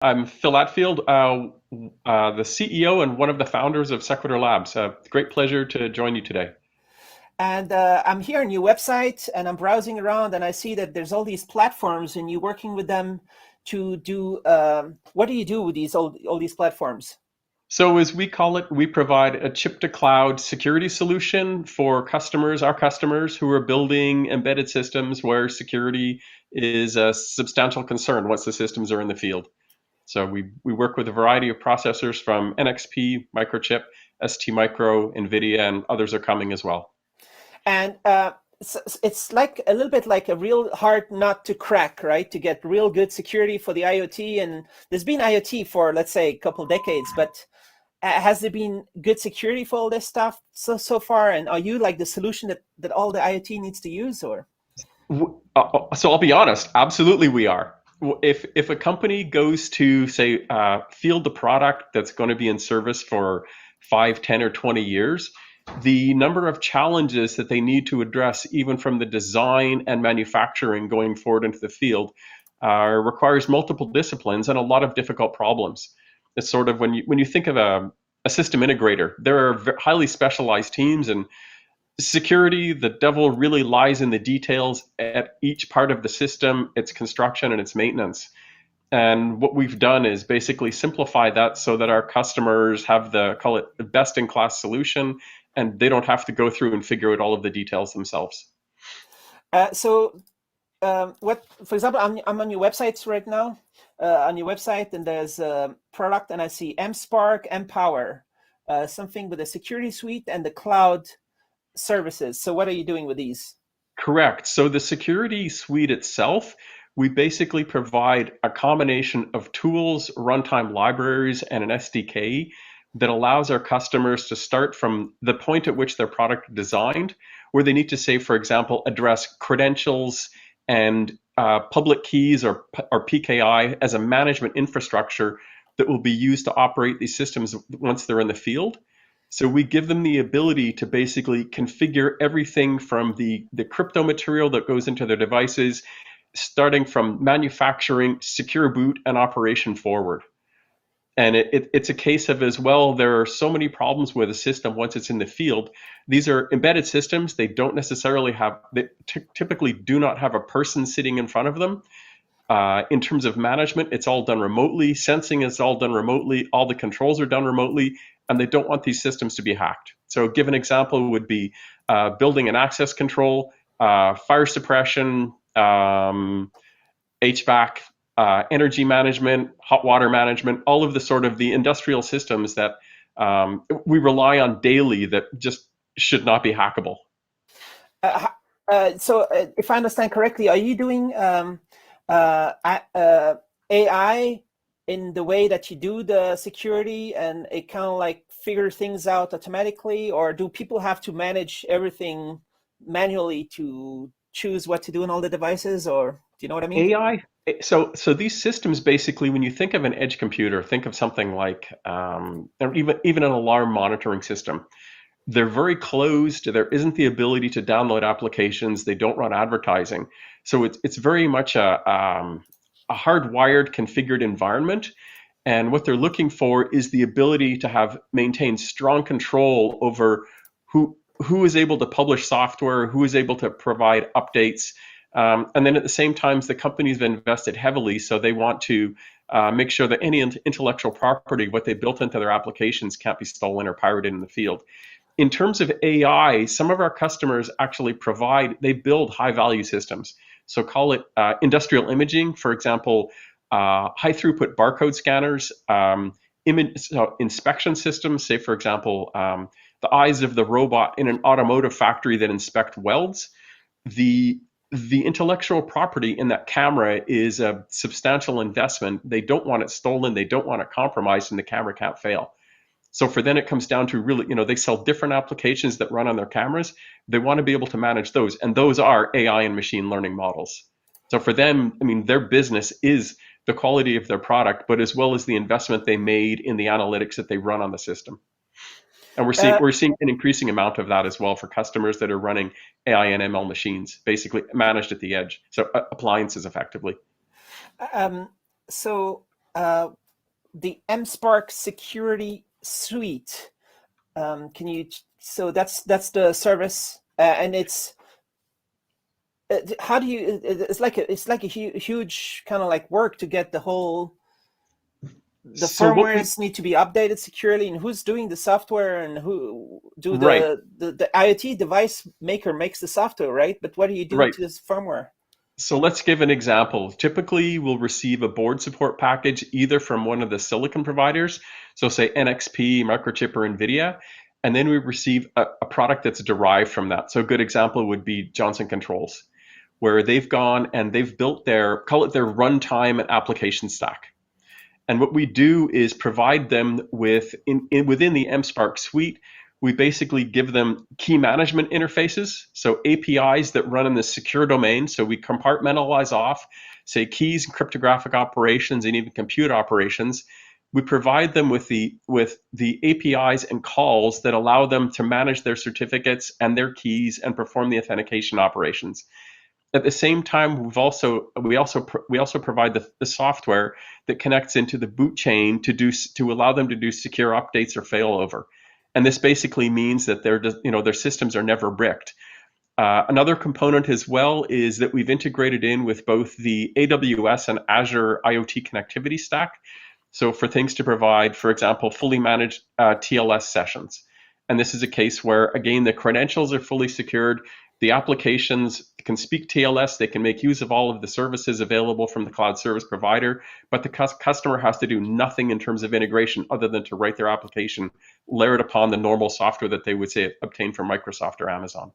I'm Phil Attfield, the CEO and one of the founders of Sequitur Labs. Great pleasure to join you today. And I'm here on your website and I'm browsing around and I see that there's all these platforms and you're working with them to do, what do you do with all these platforms? So, as we call it, we provide a chip to cloud security solution for customers, our customers who are building embedded systems where security is a substantial concern once the systems are in the field. So, we work with a variety of processors from NXP, Microchip, ST Micro, NVIDIA, and others are coming as well. And it's like a little bit like a real hard nut to crack, right? To get real good security for the IoT. And there's been IoT for, let's say, a couple of decades, but has there been good security for all this stuff so far? And are you like the solution that all the IoT needs to use, or? So I'll be honest, absolutely we are. If a company goes to say field the product that's going to be in service for 5, 10, or 20 years, the number of challenges that they need to address, even from the design and manufacturing going forward into the field, requires multiple disciplines and a lot of difficult problems. It's sort of when you think of a system integrator, there are highly specialized teams, and security, the devil really lies in the details at each part of the system, its construction and its maintenance. And what we've done is basically simplify that so that our customers have call it the best in class solution, and they don't have to go through and figure out all of the details themselves. So what, for example, I'm on your websites right now, on your website, and there's a product, and I see MSpark, Mpower, something with a security suite and the cloud services. So what are you doing with these? Correct. So the security suite itself, we basically provide a combination of tools, runtime libraries, and an SDK that allows our customers to start from the point at which their product is designed, where they need to say, for example, address credentials and public keys or PKI as a management infrastructure that will be used to operate these systems once they're in the field. So we give them the ability to basically configure everything from the crypto material that goes into their devices, starting from manufacturing, secure boot, and operation forward. And it's a case of, as well, there are so many problems with a system once it's in the field. These are embedded systems. They don't necessarily have, they typically do not have a person sitting in front of them. In terms of management, it's all done remotely. Sensing is all done remotely. All the controls are done remotely, and they don't want these systems to be hacked. So, give an example would be building an access control, fire suppression, HVAC, energy management, hot water management, all of the sort of the industrial systems that we rely on daily that just should not be hackable. So if I understand correctly, are you doing AI in the way that you do the security, and it kind of like figure things out automatically, or do people have to manage everything manually to choose what to do in all the devices, or do you know what I mean? AI, so these systems basically, when you think of an edge computer, think of something like or even an alarm monitoring system. They're very closed. There isn't the ability to download applications. They don't run advertising. So it's very much a hardwired, configured environment. And what they're looking for is the ability to have maintain strong control over who is able to publish software, who is able to provide updates. And then at the same time, the company's invested heavily, so they want to make sure that any intellectual property, what they built into their applications, can't be stolen or pirated in the field. In terms of AI, some of our customers actually they build high value systems. So call it industrial imaging, for example, high throughput barcode scanners, inspection systems, say, for example, the eyes of the robot in an automotive factory that inspect welds. The intellectual property in that camera is a substantial investment. They don't want it stolen. They don't want it compromised, and the camera can't fail. So for them, it comes down to really, they sell different applications that run on their cameras. They want to be able to manage those, and those are AI and machine learning models. So for them, I mean, their business is the quality of their product, but as well as the investment they made in the analytics that they run on the system. And Uh, we're seeing an increasing amount of that as well for customers that are running AI and ML machines, basically managed at the edge. So appliances effectively. um, so the MSpark security suite. Can you? So that's the service, and it's how do you? It's like a huge kind of like work to get the whole. The So what we firmwares need to be updated securely, and who's doing the software, and who do right, the IoT device maker makes the software, right? But what do you do right. to this firmware? So let's give an example. Typically, we'll receive a board support package either from one of the silicon providers, so say NXP, Microchip, or NVIDIA, and then we receive a product that's derived from that. So a good example would be Johnson Controls, where they've gone and they've built call it their runtime and application stack. And what we do is provide them with, within the MSpark suite, we basically give them key management interfaces, so APIs that run in the secure domain. So we compartmentalize off, say, keys, cryptographic operations, and even compute operations. We provide them with the APIs and calls that allow them to manage their certificates and their keys and perform the authentication operations. At the same time, we also provide the software that connects into the boot chain to allow them to do secure updates or failover. And this basically means that their systems are never bricked. Another component as well is that we've integrated in with both the AWS and Azure IoT connectivity stack. So for things to provide, for example, fully managed TLS sessions. And this is a case where, again, the credentials are fully secured. The applications can speak TLS. They can make use of all of the services available from the cloud service provider, but the customer has to do nothing in terms of integration other than to write their application, layer it upon the normal software that they would say obtain from Microsoft or Amazon.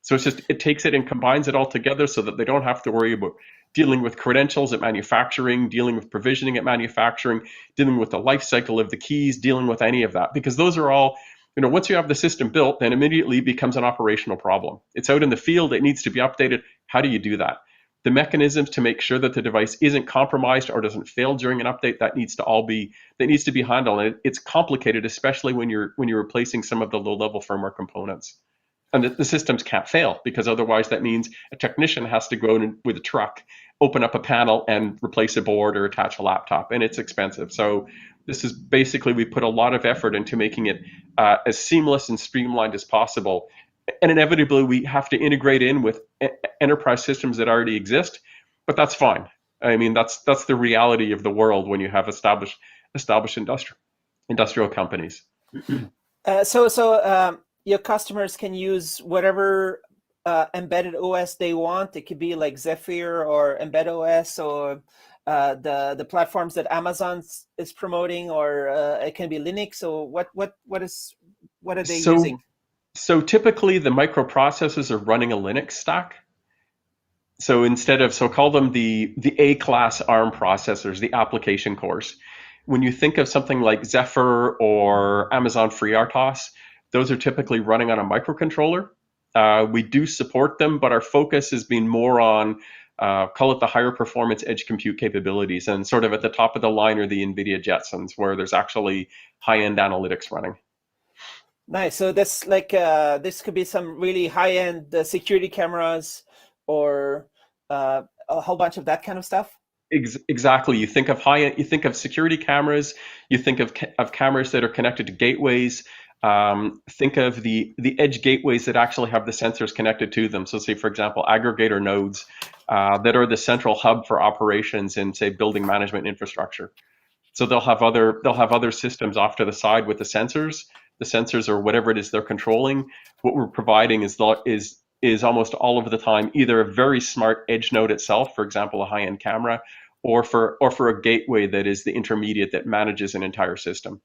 So it takes it and combines it all together so that they don't have to worry about dealing with credentials at manufacturing, dealing with provisioning at manufacturing, dealing with the life cycle of the keys, dealing with any of that. Because those are all, once you have the system built, then immediately becomes an operational problem. It's out in the field, it needs to be updated. How do you do that? The mechanisms to make sure that the device isn't compromised or doesn't fail during an update, that needs to be handled. And it's complicated, especially when you're replacing some of the low-level firmware components. And the systems can't fail, because otherwise that means a technician has to go in with a truck, open up a panel and replace a board or attach a laptop, and it's expensive. So this is basically, we put a lot of effort into making it as seamless and streamlined as possible. And inevitably we have to integrate in with enterprise systems that already exist, but that's fine. I mean, that's the reality of the world when you have established industrial companies. Your customers can use whatever embedded OS they want. It could be like Zephyr or Embed OS, or the platforms that Amazon is promoting, or it can be Linux. So what are they using? So typically the microprocessors are running a Linux stack. So call them the A-class ARM processors, the application cores. When you think of something like Zephyr or Amazon FreeRTOS, those are typically running on a microcontroller. We do support them, but our focus has been more on, call it the higher performance edge compute capabilities, and sort of at the top of the line are the NVIDIA Jetsons, where there's actually high-end analytics running. Nice. So that's like this could be some really high-end security cameras, or a whole bunch of that kind of stuff. Exactly. You think of security cameras. You think of cameras that are connected to gateways. Think of the edge gateways that actually have the sensors connected to them. So say, for example, aggregator nodes that are the central hub for operations in, say, building management infrastructure. So they'll have other systems off to the side with the sensors. The sensors, or whatever it is they're controlling. What we're providing is almost all of the time either a very smart edge node itself, for example, a high-end camera, or for a gateway that is the intermediate that manages an entire system.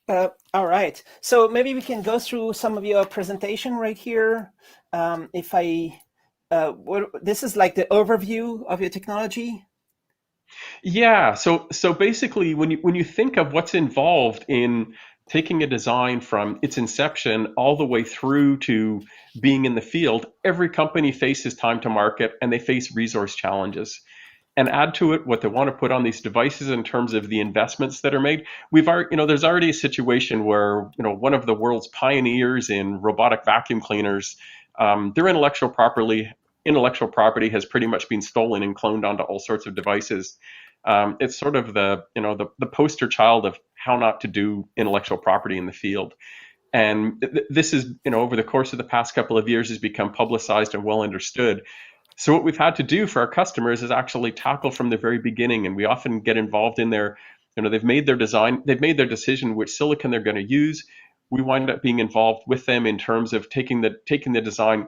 All right. So maybe we can go through some of your presentation right here. This is like the overview of your technology. Yeah. So basically, when you think of what's involved in taking a design from its inception all the way through to being in the field, every company faces time to market and they face resource challenges. And add to it what they want to put on these devices in terms of the investments that are made. There's already a situation where, one of the world's pioneers in robotic vacuum cleaners, their intellectual property has pretty much been stolen and cloned onto all sorts of devices. It's sort of the poster child of how not to do intellectual property in the field. And this is, over the course of the past couple of years has become publicized and well understood. So what we've had to do for our customers is actually tackle from the very beginning. And we often get involved in their, they've made their design, they've made their decision which silicon they're going to use. We wind up being involved with them in terms of taking the design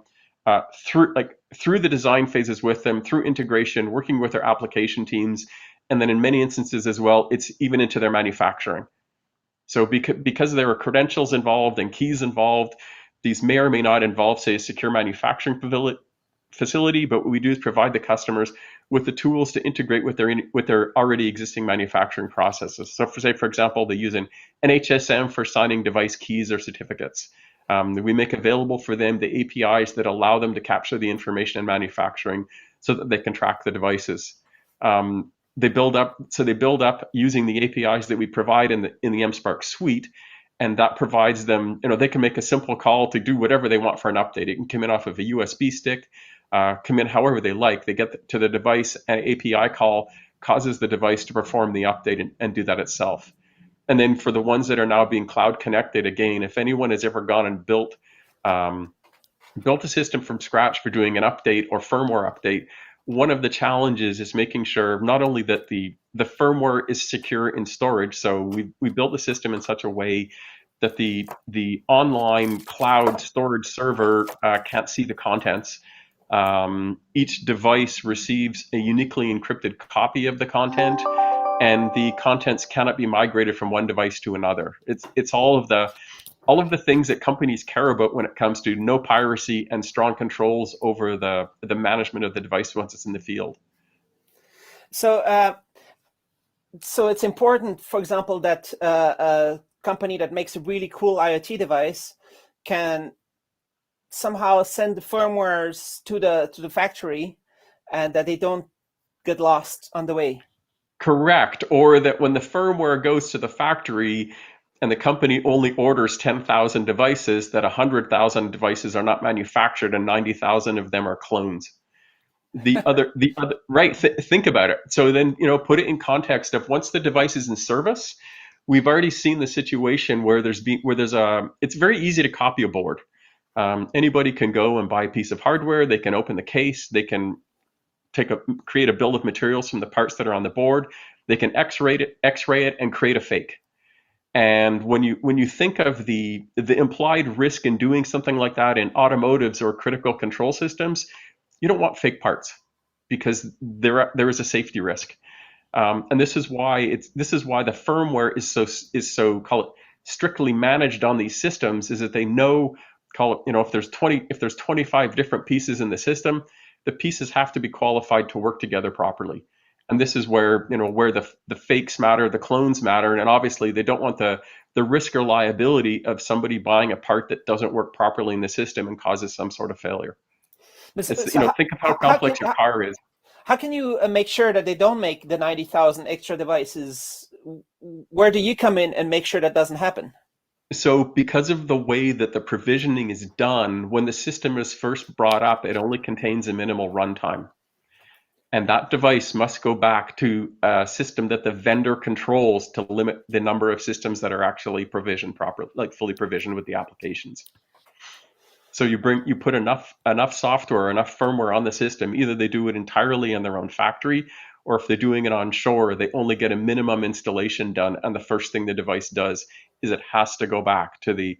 through the design phases with them, through integration, working with their application teams, and then in many instances as well, it's even into their manufacturing. So because there are credentials involved and keys involved, these may or may not involve, say, a secure manufacturing facility, but what we do is provide the customers with the tools to integrate with their already existing manufacturing processes. So for example, they use an HSM for signing device keys or certificates. We make available for them the APIs that allow them to capture the information in manufacturing so that they can track the devices. They build up using the APIs that we provide in the MSpark suite, and that provides them, they can make a simple call to do whatever they want for an update. It can come in off of a USB stick, come in however they like. They get to the device, an API call causes the device to perform the update and do that itself. And then for the ones that are now being cloud connected, again, if anyone has ever gone and built a system from scratch for doing an update or firmware update, one of the challenges is making sure not only that the firmware is secure in storage. So we built the system in such a way that the online cloud storage server can't see the contents. Each device receives a uniquely encrypted copy of the content, and the contents cannot be migrated from one device to another. It's all of the things that companies care about when it comes to no piracy and strong controls over the management of the device once it's in the field. So it's important, for example, that a company that makes a really cool IoT device can somehow send the firmwares to the factory, and that they don't get lost on the way. Correct. Or that when the firmware goes to the factory and the company only orders 10,000 devices, that 100,000 devices are not manufactured and 90,000 of them are clones. Right. Think about it. So then, put it in context of once the device is in service, we've already seen the situation where it's very easy to copy a board. Anybody can go and buy a piece of hardware. They can open the case. They can create a bill of materials from the parts that are on the board. They can X-ray it and create a fake. And when you think of the implied risk in doing something like that in automotives or critical control systems, you don't want fake parts because there is a safety risk. And this is why the firmware is so call it strictly managed on these systems, is that they know, if there's 25 different pieces in the system, the pieces have to be qualified to work together properly. And this is where the fakes matter, the clones matter, and obviously they don't want the risk or liability of somebody buying a part that doesn't work properly in the system and causes some sort of failure. Think of how complex your car is. How can you make sure that they don't make the 90,000 extra devices? Where do you come in and make sure that doesn't happen? So because of the way that the provisioning is done, when the system is first brought up, it only contains a minimal runtime. And that device must go back to a system that the vendor controls to limit the number of systems that are actually provisioned properly, like fully provisioned with the applications. So you put enough software, enough firmware on the system. Either they do it entirely in their own factory, or if they're doing it on shore, they only get a minimum installation done. And the first thing the device does is it has to go back to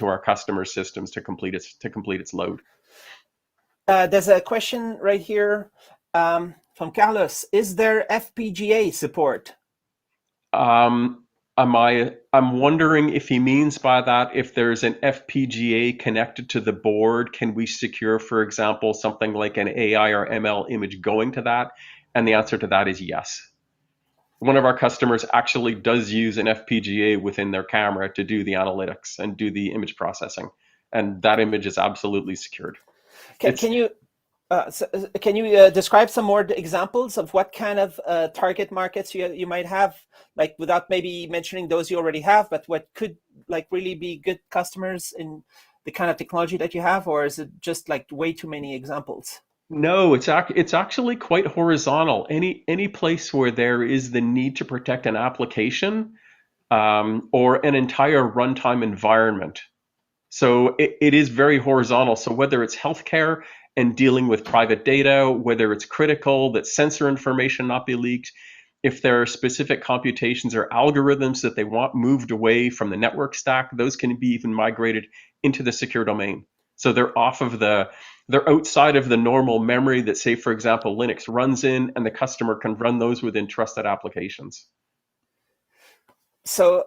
our customer systems to complete its load. There's a question right here from Carlos. Is there FPGA support? I'm wondering if he means by that, if there's an FPGA connected to the board, can we secure, for example, something like an AI or ML image going to that? And the answer to that is yes. One of our customers actually does use an FPGA within their camera to do the analytics and do the image processing. And that image is absolutely secured. Can you describe some more examples of what kind of target markets you might have, like without maybe mentioning those you already have, but what could really be good customers in the kind of technology that you have, or is it just way too many examples? No, it's actually quite horizontal. Any place where there is the need to protect an application or an entire runtime environment. So it is very horizontal. So whether it's healthcare and dealing with private data, whether it's critical that sensor information not be leaked, if there are specific computations or algorithms that they want moved away from the network stack, those can be even migrated into the secure domain. So they're outside of the normal memory that, say, for example, Linux runs in, and the customer can run those within trusted applications. So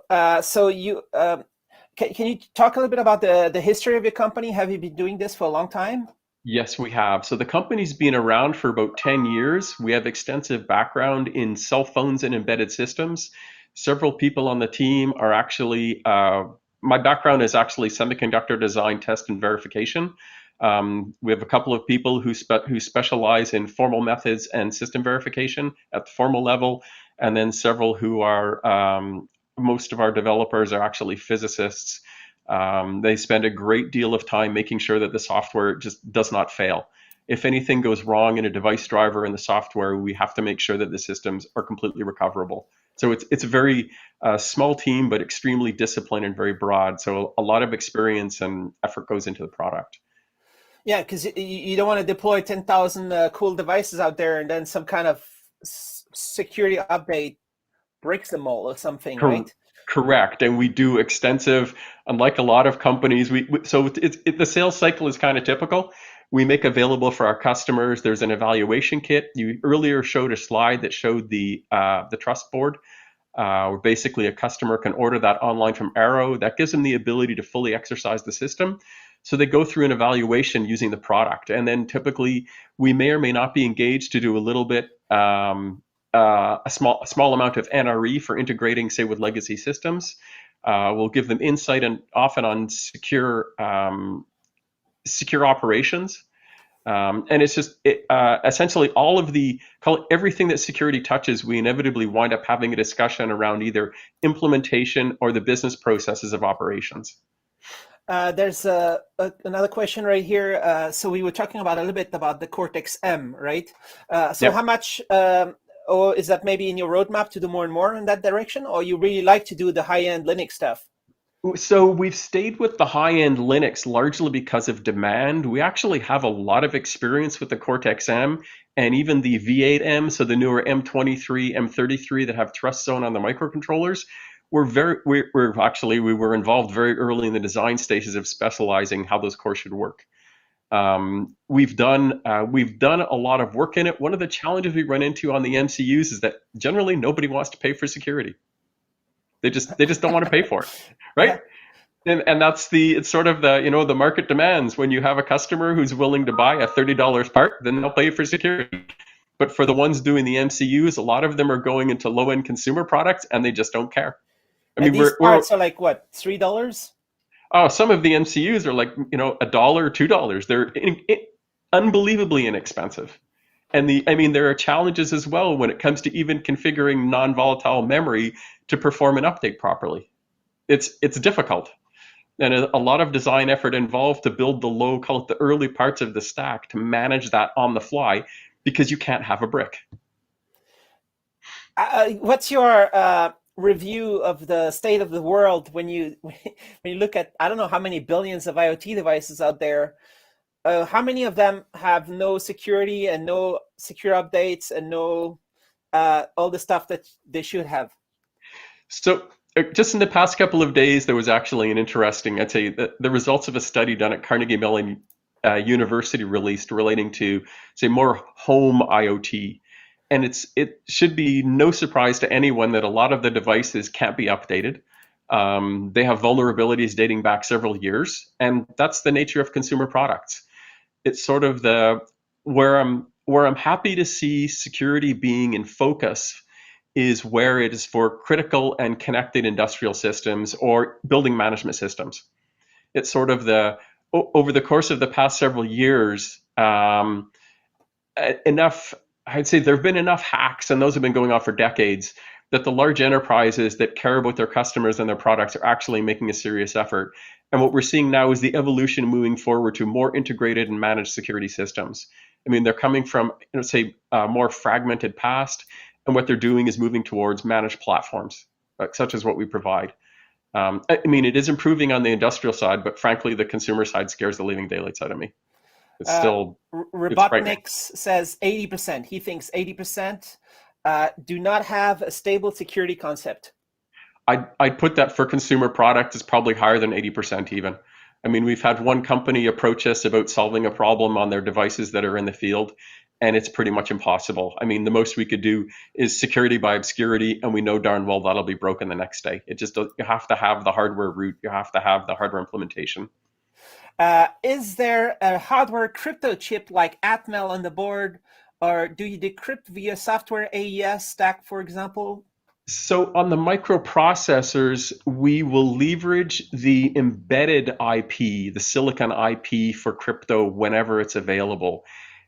you can you talk a little bit about the history of your company? Have you been doing this for a long time? Yes, we have. So the company's been around for about 10 years. We have extensive background in cell phones and embedded systems. Several people on the team are actually, my background is actually semiconductor design, test, and verification. We have a couple of people who specialize in formal methods and system verification at the formal level, and then several who are, most of our developers are actually physicists. They spend a great deal of time making sure that the software just does not fail. If anything goes wrong in a device driver in the software, we have to make sure that the systems are completely recoverable. So it's a very small team, but extremely disciplined and very broad. So a lot of experience and effort goes into the product. Yeah, because you don't want to deploy 10,000 cool devices out there and then some kind of security update breaks them all or something, Cor- right? Correct, and we do extensive. Unlike a lot of companies, the sales cycle is kind of typical. We make available for our customers. There's an evaluation kit. You earlier showed a slide that showed the trust board, where basically a customer can order that online from Arrow. That gives them the ability to fully exercise the system. So they go through an evaluation using the product, and then typically we may or may not be engaged to do a little bit, a small amount of NRE for integrating, say, with legacy systems. We'll give them insight and often on secure operations. And it's just essentially all of call it everything that security touches, we inevitably wind up having a discussion around either implementation or the business processes of operations. There's another question right here. So we were talking about a little bit about the Cortex-M, right? So how Yep. much, or is that maybe in your roadmap to do more and more in that direction, or you really like to do the high-end Linux stuff? So we've stayed with the high-end Linux largely because of demand. We actually have a lot of experience with the Cortex-M and even the V8M, so the newer M23, M33 that have trust zone on the microcontrollers. We were involved very early in the design stages of specializing how those cores should work. We've done a lot of work in it. One of the challenges we run into on the MCUs is that generally nobody wants to pay for security. They just don't want to pay for it, right? Yeah. And that's it's sort of the market demands. When you have a customer who's willing to buy a $30 part, then they'll pay for security. But for the ones doing the MCUs, a lot of them are going into low-end consumer products, and they just don't care. I And mean, these we're parts are like what, $3? oh, some of the MCUs are like a dollar, $2. They're unbelievably inexpensive. And I mean, there are challenges as well when it comes to even configuring non-volatile memory to perform an update properly. It's difficult. And a lot of design effort involved to build call it the early parts of the stack to manage that on the fly because you can't have a brick. What's your review of the state of the world when you when you look at, I don't know how many billions of IoT devices out there? How many of them have no security and no secure updates and no all the stuff that they should have? So just in the past couple of days, there was actually an interesting, I'd say, the results of a study done at Carnegie Mellon University released relating to, say, more home IoT. And it should be no surprise to anyone that a lot of the devices can't be updated. They have vulnerabilities dating back several years, and that's the nature of consumer products. It's sort of where I'm happy to see security being in focus is where it is for critical and connected industrial systems or building management systems. It's sort of over the course of the past several years, enough, I'd say there have been enough hacks, and those have been going on for decades, that the large enterprises that care about their customers and their products are actually making a serious effort. And what we're seeing now is the evolution moving forward to more integrated and managed security systems. I mean, they're coming from, say, a more fragmented past, and what they're doing is moving towards managed platforms, such as what we provide. I mean, it is improving on the industrial side, but frankly, the consumer side scares the living daylights out of me. It's Uh, still, it's frightening. Robotniks says 80%. He thinks 80% do not have a stable security concept. I'd put that for consumer product is probably higher than 80% even. I mean, we've had one company approach us about solving a problem on their devices that are in the field, and it's pretty much impossible. I mean, the most we could do is security by obscurity, and we know darn well that'll be broken the next day. It just does, you have to have the hardware root, you have to have the hardware implementation. Is there a hardware crypto chip like Atmel on the board, or do you decrypt via software AES stack, for example? So on the microprocessors, we will leverage the embedded IP, the silicon IP for crypto whenever it's available.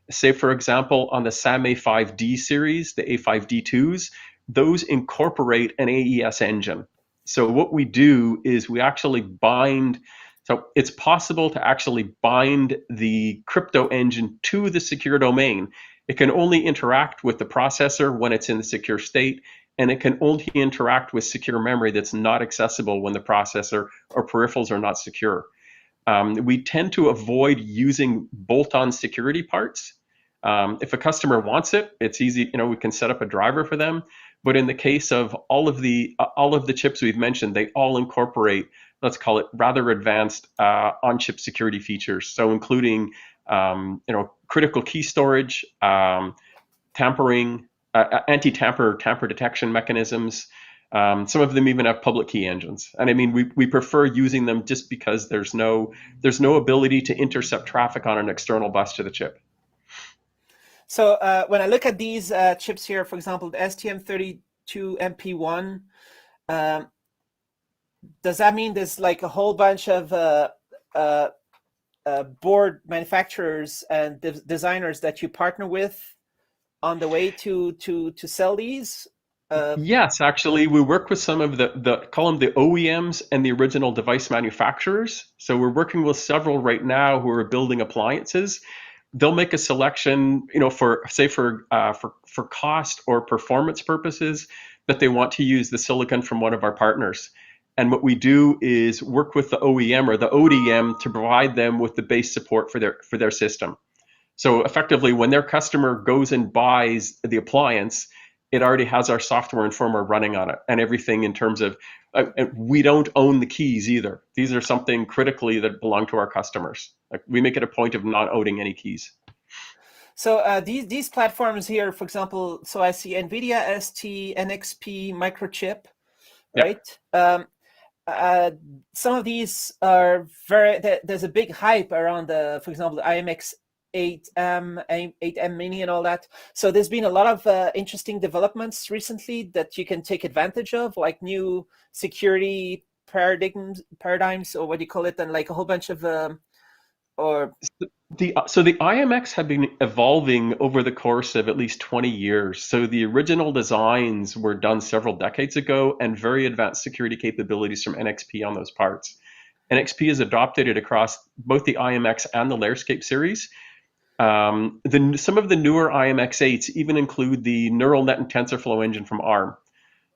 Say, for example, on the SAM A5D series, the A5D2s, those incorporate an AES engine. So what we do is we actually bind, so it's possible to actually bind the crypto engine to the secure domain. It can only interact with the processor when it's in the secure state, and it can only interact with secure memory that's not accessible when the processor or peripherals are not secure. We tend to avoid using bolt-on security parts. If a customer wants it, it's easy. We can set up a driver for them. But in the case of all of the chips we've mentioned, they all incorporate, let's call it, rather advanced on-chip security features. So including critical key storage, tampering, tamper detection mechanisms. Some of them even have public key engines, and I mean we prefer using them just because there's no ability to intercept traffic on an external bus to the chip. So when I look at these chips here, for example, the STM32MP1, does that mean there's like a whole bunch of board manufacturers and designers that you partner with on the way to sell these? Yes, actually, we work with some of call them the OEMs and the original device manufacturers. So we're working with several right now who are building appliances. They'll make a selection, for cost or performance purposes, that they want to use the silicon from one of our partners. And what we do is work with the OEM or the ODM to provide them with the base support for their system. So effectively, when their customer goes and buys the appliance, it already has our software and firmware running on it, and everything in terms of we don't own the keys either. These are something critically that belong to our customers. Like, we make it a point of not owning any keys. So these platforms here, for example, so I see NVIDIA, ST, NXP, Microchip, right? Yep. Some of these are there's a big hype around for example, the IMX 8M, 8M Mini and all that. So there's been a lot of interesting developments recently that you can take advantage of, like new security paradigms, or what do you call it, and like a whole bunch of the IMX have been evolving over the course of at least 20 years. So the original designs were done several decades ago, and very advanced security capabilities from NXP on those parts. NXP has adopted it across both the IMX and the Layerscape series. Some of the newer IMX8s even include the neural net and TensorFlow engine from ARM.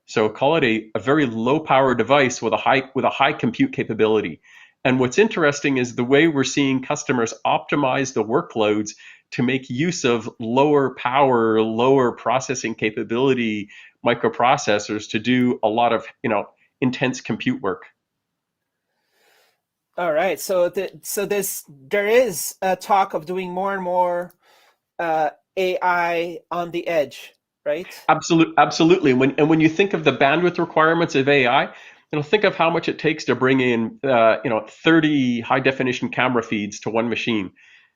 So call it a very low power device with a high compute capability. And what's interesting is the way we're seeing customers optimize the workloads to make use of lower power, lower processing capability microprocessors to do a lot of intense compute work. All right, so there is a talk of doing more and more AI on the edge, right? Absolutely. When you think of the bandwidth requirements of AI, think of how much it takes to bring in 30 high definition camera feeds to one machine.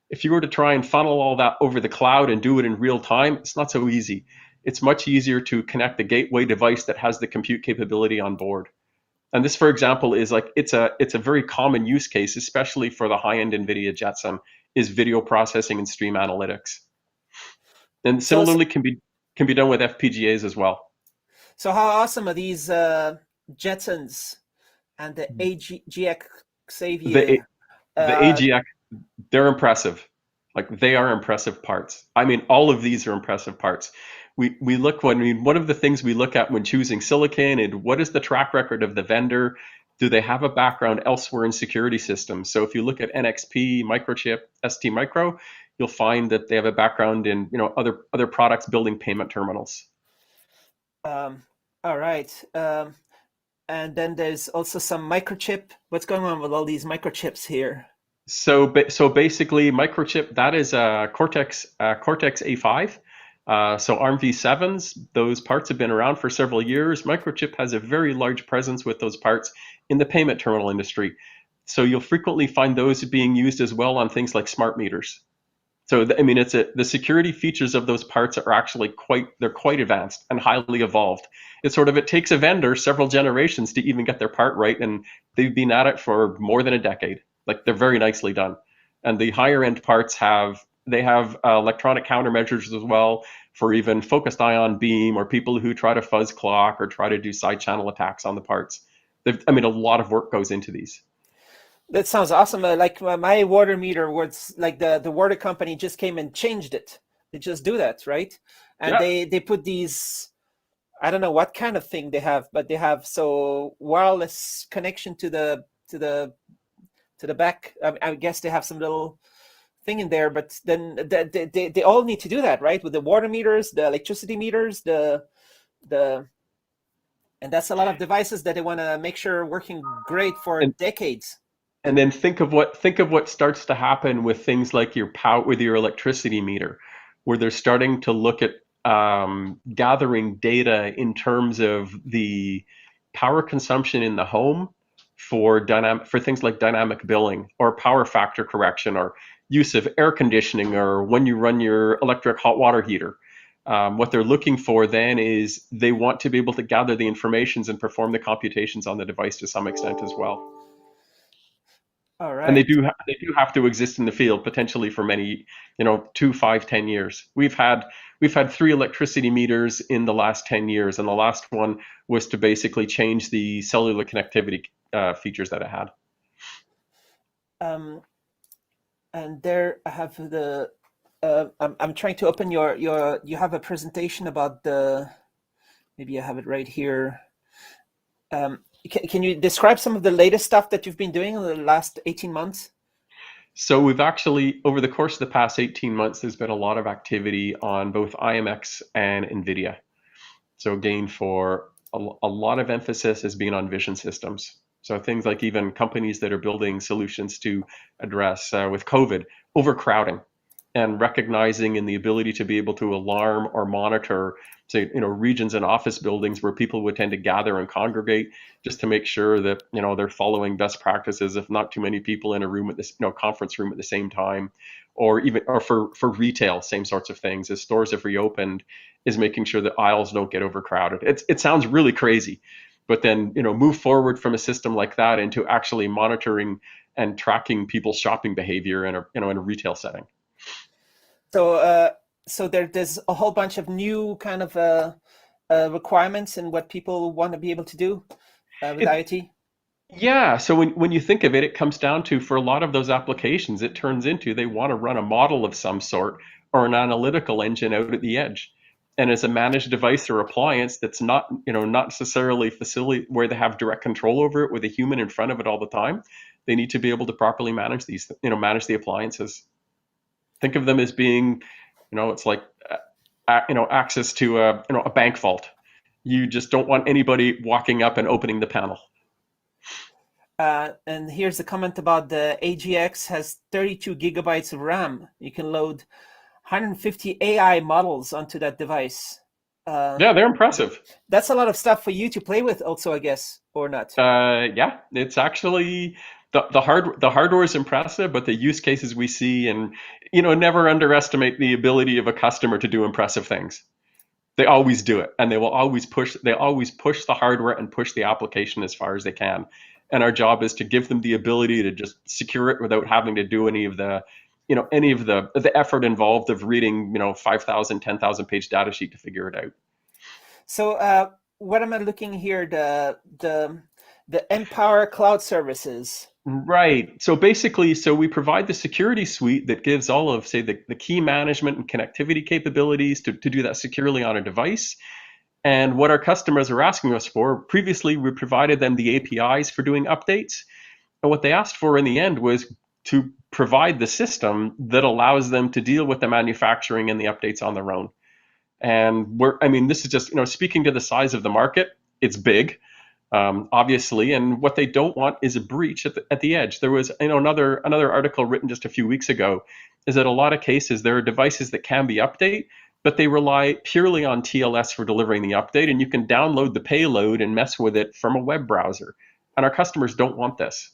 If you were to try and funnel all that over the cloud and do it in real time, it's not so easy. It's much easier to connect the gateway device that has the compute capability on board. And this, for example, is like it's a very common use case, especially for the high-end NVIDIA Jetson, is video processing and stream analytics. And similarly can be done with FPGAs as well. So how awesome are these Jetsons and the AGX Xavier? The AGX, they're impressive. Like they are impressive parts. I mean, all of these are impressive parts. We look when I mean one of the things we look at when choosing silicon and what is the track record of the vendor? Do they have a background elsewhere in security systems? So if you look at NXP, Microchip, ST Micro, you'll find that they have a background in other products building payment terminals. Um, all right. And then there's also some microchip. What's going on with all these microchips here? So basically, Microchip that is a Cortex A5. So ARM v7s, those parts have been around for several years. Microchip has a very large presence with those parts in the payment terminal industry. So you'll frequently find those being used as well on things like smart meters. So I mean, the security features of those parts are actually quite advanced and highly evolved. It takes a vendor several generations to even get their part right, and they've been at it for more than a decade. Like they're very nicely done, and the higher end parts have electronic countermeasures as well for even focused ion beam or people who try to fuzz clock or try to do side channel attacks on the parts. I mean, a lot of work goes into these. That sounds awesome. Like my water meter was like the water company just came and changed it. They just do that, right? And Yeah. they put these, I don't know what kind of thing they have, but they have so wireless connection to the back. I guess they have some little thing in there, but then they all need to do that, right? With the water meters, the electricity meters, the and that's a lot of devices that they want to make sure are working great for And decades. And then think of what starts to happen with things like your power with your electricity meter, where they're starting to look at gathering data in terms of the power consumption in the home for things like dynamic billing or power factor correction or use of air conditioning or when you run your electric hot water heater. What they're looking for then is they want to be able to gather the informations and perform the computations on the device to some extent as well. All And right. they do have to exist in the field potentially for many, 2, 5, 10 years. We've had 3 electricity meters in the last 10 years, and the last one was to basically change the cellular connectivity features that it had. Um, and there I have the. I'm trying to open your. You have a presentation about the. Maybe I have it right here. Can you describe some of the latest stuff that you've been doing in the last 18 months? So we've actually, over the course of the past 18 months, there's been a lot of activity on both IMX and NVIDIA. So again, for a lot of emphasis has been on vision systems. So things like even companies that are building solutions to address with COVID overcrowding and recognizing in the ability to be able to alarm or monitor, say, regions and office buildings where people would tend to gather and congregate, just to make sure that they're following best practices. If not too many people in a room at this, conference room at the same time, or for retail, same sorts of things. As stores have reopened, is making sure that aisles don't get overcrowded. It sounds really crazy, but then move forward from a system like that into actually monitoring and tracking people's shopping behavior in a retail setting. So, so there's a whole bunch of new kind of requirements and what people want to be able to do with It, IoT. yeah, so when you think of it, it comes down to for a lot of those applications, it turns into they want to run a model of some sort or an analytical engine out at the edge. And as a managed device or appliance that's not necessarily facility where they have direct control over it with a human in front of it all the time, they need to be able to properly manage manage the appliances. Think of them as being, it's like, access to a bank vault. You just don't want anybody walking up and opening the panel. And here's a comment about the AGX has 32 gigabytes of RAM. You can load 150 AI models onto that device. Yeah, they're impressive. That's a lot of stuff for you to play with also, I guess, or not. Yeah, it's actually the hardware is impressive, but the use cases we see, and never underestimate the ability of a customer to do impressive things. They always do it, and they always push the hardware and push the application as far as they can. And our job is to give them the ability to just secure it without having to do any of the effort involved of reading 5,000, 10,000 page data sheet to figure it out. So what am I looking here? The The Empower Cloud Services. Right. So basically, so we provide the security suite that gives all of, say, the key management and connectivity capabilities to do that securely on a device. And what our customers are asking us for, previously we provided them the APIs for doing updates. And what they asked for in the end was to provide the system that allows them to deal with the manufacturing and the updates on their own. And I mean, this is just, speaking to the size of the market, it's big, obviously. And what they don't want is a breach at the edge. There was, another article written just a few weeks ago, is that a lot of cases there are devices that can be updated, but they rely purely on TLS for delivering the update, and you can download the payload and mess with it from a web browser. And our customers don't want this.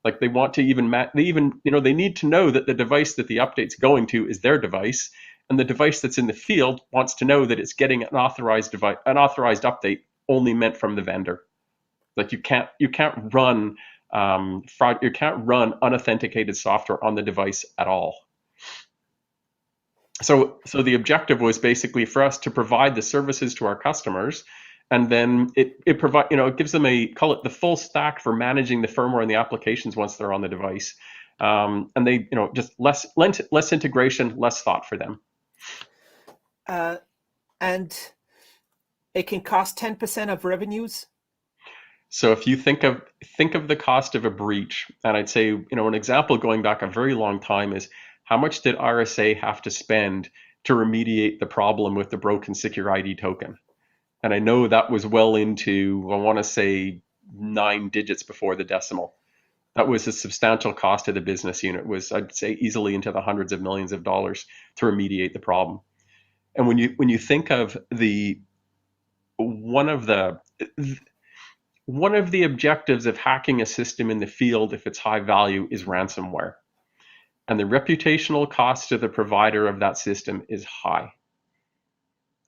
Like, they want to they need to know that the device that the update's going to is their device, and the device that's in the field wants to know that it's getting an authorized update only meant from the vendor. Like, you can't run you can't run unauthenticated software on the device at all. So the objective was basically for us to provide the services to our customers, and then it gives them call it the full stack for managing the firmware and the applications once they're on the device, and they just less integration, less thought for them. And it can cost 10% of revenues. So if you think of the cost of a breach, and I'd say an example going back a very long time is, how much did RSA have to spend to remediate the problem with the broken secure ID token? And I know that was well into, I want to say, 9 digits before the decimal. That was a substantial cost to the business unit. It was, I'd say, easily into the hundreds of millions of dollars to remediate the problem. And when you think of one of the objectives of hacking a system in the field, if it's high value, is ransomware. And the reputational cost to the provider of that system is high.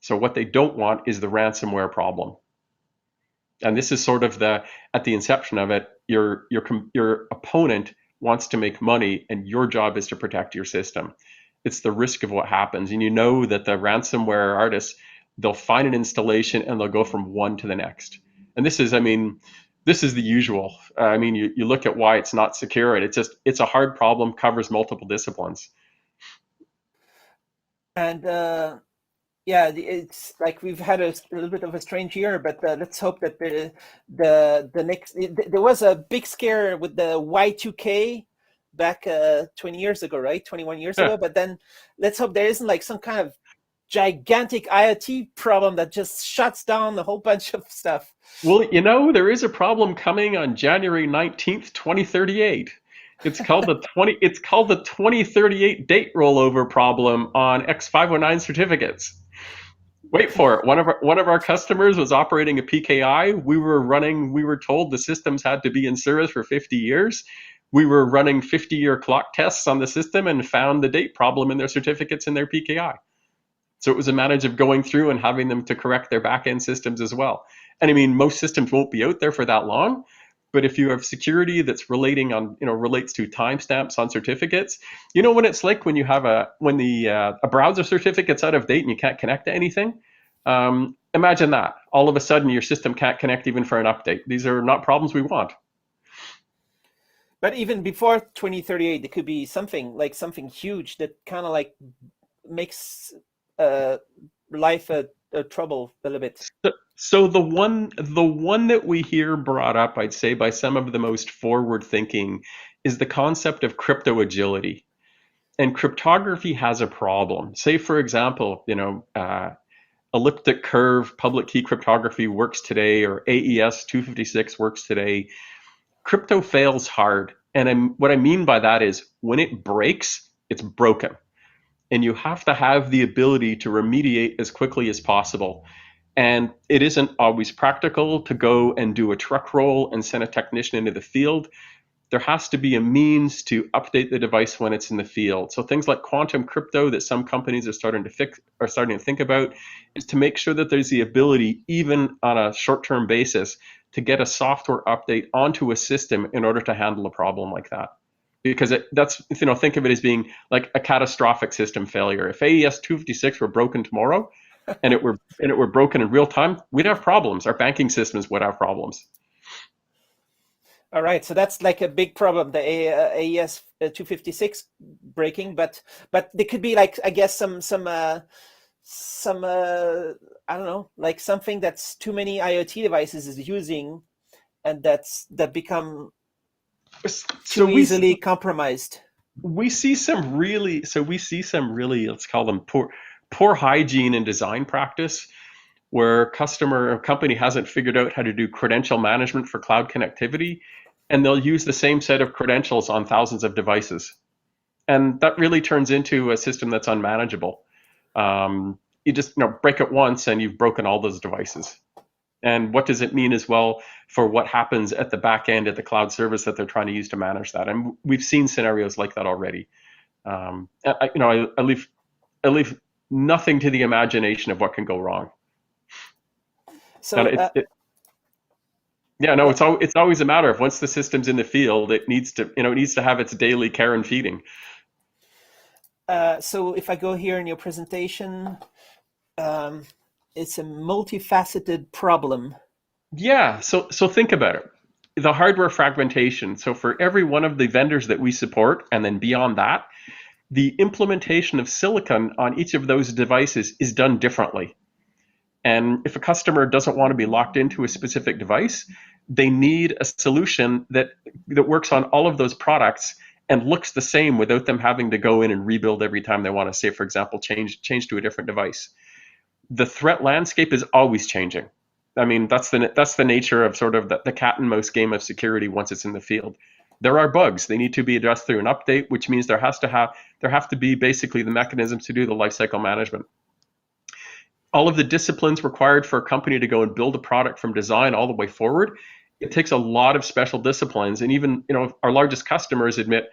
So what they don't want is the ransomware problem. And this is sort of at the inception of it, your opponent wants to make money, and your job is to protect your system. It's the risk of what happens. And that the ransomware artists, they'll find an installation and they'll go from one to the next. And this is the usual. You look at why it's not secure, and it's a hard problem, covers multiple disciplines. And it's like we've had a little bit of a strange year, but let's hope that the next, there was a big scare with the Y2K back 20 years ago, right? 21 years ago. But then let's hope there isn't like some kind of gigantic IoT problem that just shuts down a whole bunch of stuff. Well, there is a problem coming on January 19th, 2038. It's called the 2038 date rollover problem on X509 certificates. Wait for it. One of our customers was operating a PKI. We were told the systems had to be in service for 50 years. We were running 50-year clock tests on the system and found the date problem in their certificates in their PKI. So it was a matter of going through and having them to correct their back-end systems as well. And most systems won't be out there for that long, but if you have security that's relates to timestamps on certificates, when it's like when you have a browser certificate's out of date and you can't connect to anything. Imagine that. All of a sudden your system can't connect even for an update. These are not problems we want. But even before 2038, there could be something huge that kind of like makes life a trouble a little bit. So the one that we hear brought up, I'd say, by some of the most forward thinking, is the concept of crypto agility. And cryptography has a problem. Say, for example, elliptic curve public key cryptography works today, or AES 256 works today. Crypto fails hard. And what I mean by that is, when it breaks, it's broken. And you have to have the ability to remediate as quickly as possible. And it isn't always practical to go and do a truck roll and send a technician into the field. There has to be a means to update the device when it's in the field. So things like quantum crypto that some companies are starting to think about, is to make sure that there's the ability, even on a short-term basis, to get a software update onto a system in order to handle a problem like that. Because think of it as being like a catastrophic system failure. If AES 256 were broken tomorrow, and it were broken in real time, we'd have problems. Our banking systems would have problems. All right, so that's like a big problem, the AES 256 breaking, but there could be like, I guess, some I don't know, like something that's too many IoT devices is using, and that become So too easily compromised. we see some really, let's call them poor hygiene and design practice, where customer or company hasn't figured out how to do credential management for cloud connectivity, and they'll use the same set of credentials on thousands of devices, and that really turns into a system that's unmanageable. You just break it once and you've broken all those devices. And what does it mean as well for what happens at the back end at the cloud service that they're trying to use to manage that? And we've seen scenarios like that already. I leave nothing to the imagination of what can go wrong. And So yeah, no, it's always a matter of once the system's in the field, it needs to have its daily care and feeding. so if I go here in your presentation, um, it's a multifaceted problem. Yeah, so think about it. The hardware fragmentation. So for every one of the vendors that we support, and then beyond that, the implementation of silicon on each of those devices is done differently. And if a customer doesn't want to be locked into a specific device, they need a solution that works on all of those products and looks the same without them having to go in and rebuild every time they want to, say, for example, change to a different device. The threat landscape is always changing. I mean, that's the nature of sort of the cat and mouse game of security once it's in the field. There are bugs. They need to be addressed through an update, which means there have to be basically the mechanisms to do the lifecycle management. All of the disciplines required for a company to go and build a product from design all the way forward, it takes a lot of special disciplines. And even our largest customers admit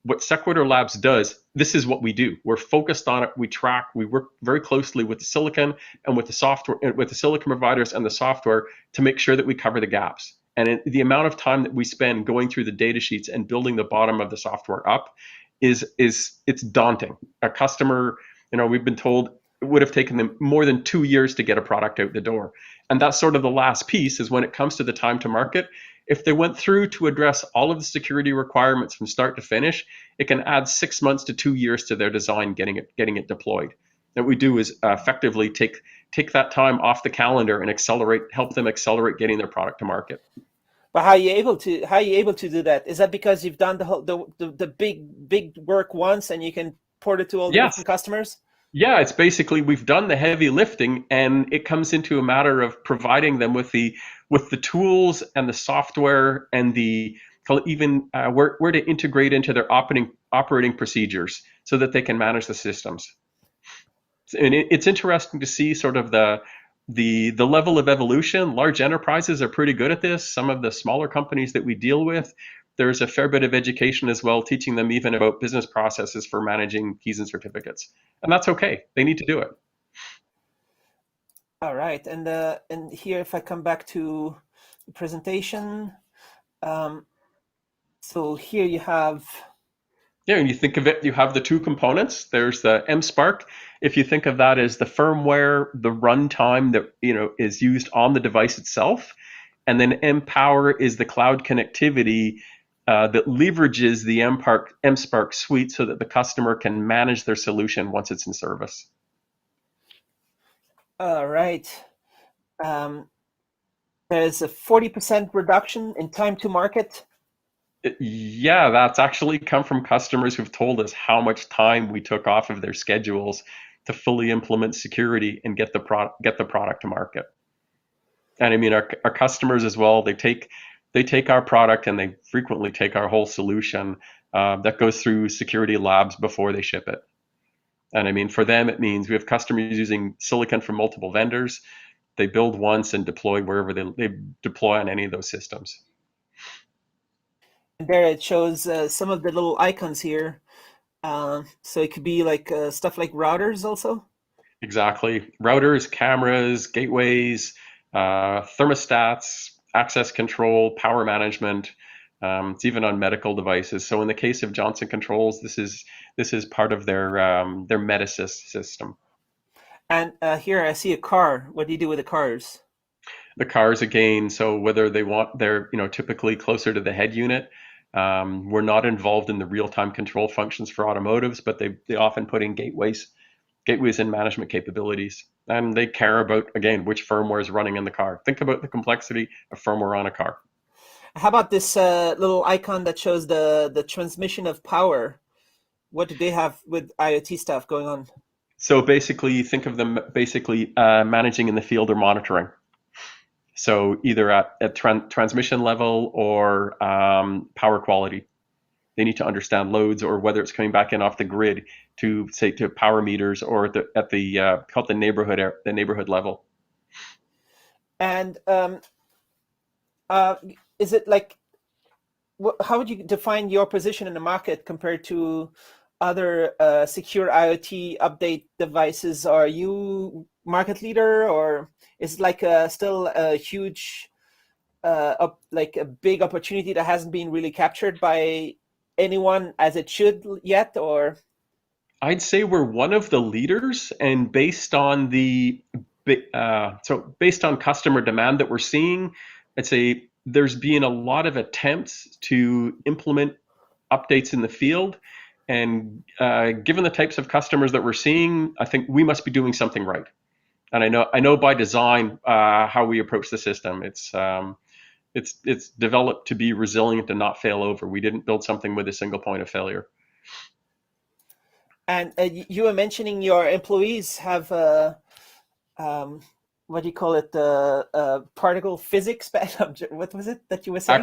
what Sequitur Labs does, this is what we do. We're focused on it. We track, we work very closely with the silicon and with the software, with the silicon providers and the software to make sure that we cover the gaps. And the amount of time that we spend going through the data sheets and building the bottom of the software up it's daunting. A customer, we've been told it would have taken them more than 2 years to get a product out the door. And that's sort of the last piece, is when it comes to the time to market. If they went through to address all of the security requirements from start to finish, it can add 6 months to 2 years to their design getting it deployed. What we do is effectively take that time off the calendar and help them accelerate getting their product to market. But how are you able to do that? Is that because you've done the big work once and you can port it to all the Yes. different customers? Yeah, it's basically we've done the heavy lifting, and it comes into a matter of providing them with the tools and the software and even where to integrate into their operating procedures so that they can manage the systems. And it's interesting to see sort of the level of evolution. Large enterprises are pretty good at this. Some of the smaller companies that we deal with, there's a fair bit of education as well, teaching them even about business processes for managing keys and certificates. And that's okay. They need to do it. All right, and here, if I come back to the presentation, so here you have. Yeah, when you think of it, you have the two components. There's the MSpark. If you think of that as the firmware, the runtime that is used on the device itself, and then mPower is the cloud connectivity that leverages the MSpark suite so that the customer can manage their solution once it's in service. All right. There's a 40% reduction in time to market. Yeah, that's actually come from customers who've told us how much time we took off of their schedules to fully implement security and get the product to market. And I mean, our customers as well, they take our product and they frequently take our whole solution that goes through Security Labs before they ship it. And I mean, for them, it means we have customers using silicon from multiple vendors. They build once and deploy wherever they deploy on any of those systems. And there it shows some of the little icons here. So it could be like stuff like routers also. Exactly. Routers, cameras, gateways, thermostats, access control, power management. It's even on medical devices. So in the case of Johnson Controls, this is part of their Mcus system. And here I see a car. What do you do with the cars? The cars again, so whether they're typically closer to the head unit. We're not involved in the real-time control functions for automotives, but they often put in gateways and management capabilities. And they care about, again, which firmware is running in the car. Think about the complexity of firmware on a car. How about this little icon that shows the transmission of power? What do they have with IoT stuff going on? So basically, think of them basically managing in the field or monitoring. So either at transmission level or power quality. They need to understand loads or whether it's coming back in off the grid to say to power meters or at the called the neighborhood level. And is it like, how would you define your position in the market compared to other secure IoT update devices? Are you market leader, or is it like still a huge, like a big opportunity that hasn't been really captured by anyone as it should yet? Or I'd say we're one of the leaders, and based on based on customer demand that we're seeing, I'd say there's been a lot of attempts to implement updates in the field. And given the types of customers that we're seeing, I think we must be doing something right. And I know by design how we approach the system. It's developed to be resilient and not fail over. We didn't build something with a single point of failure. and you were mentioning your employees have what do you call it? The particle physics. What was it that you were saying?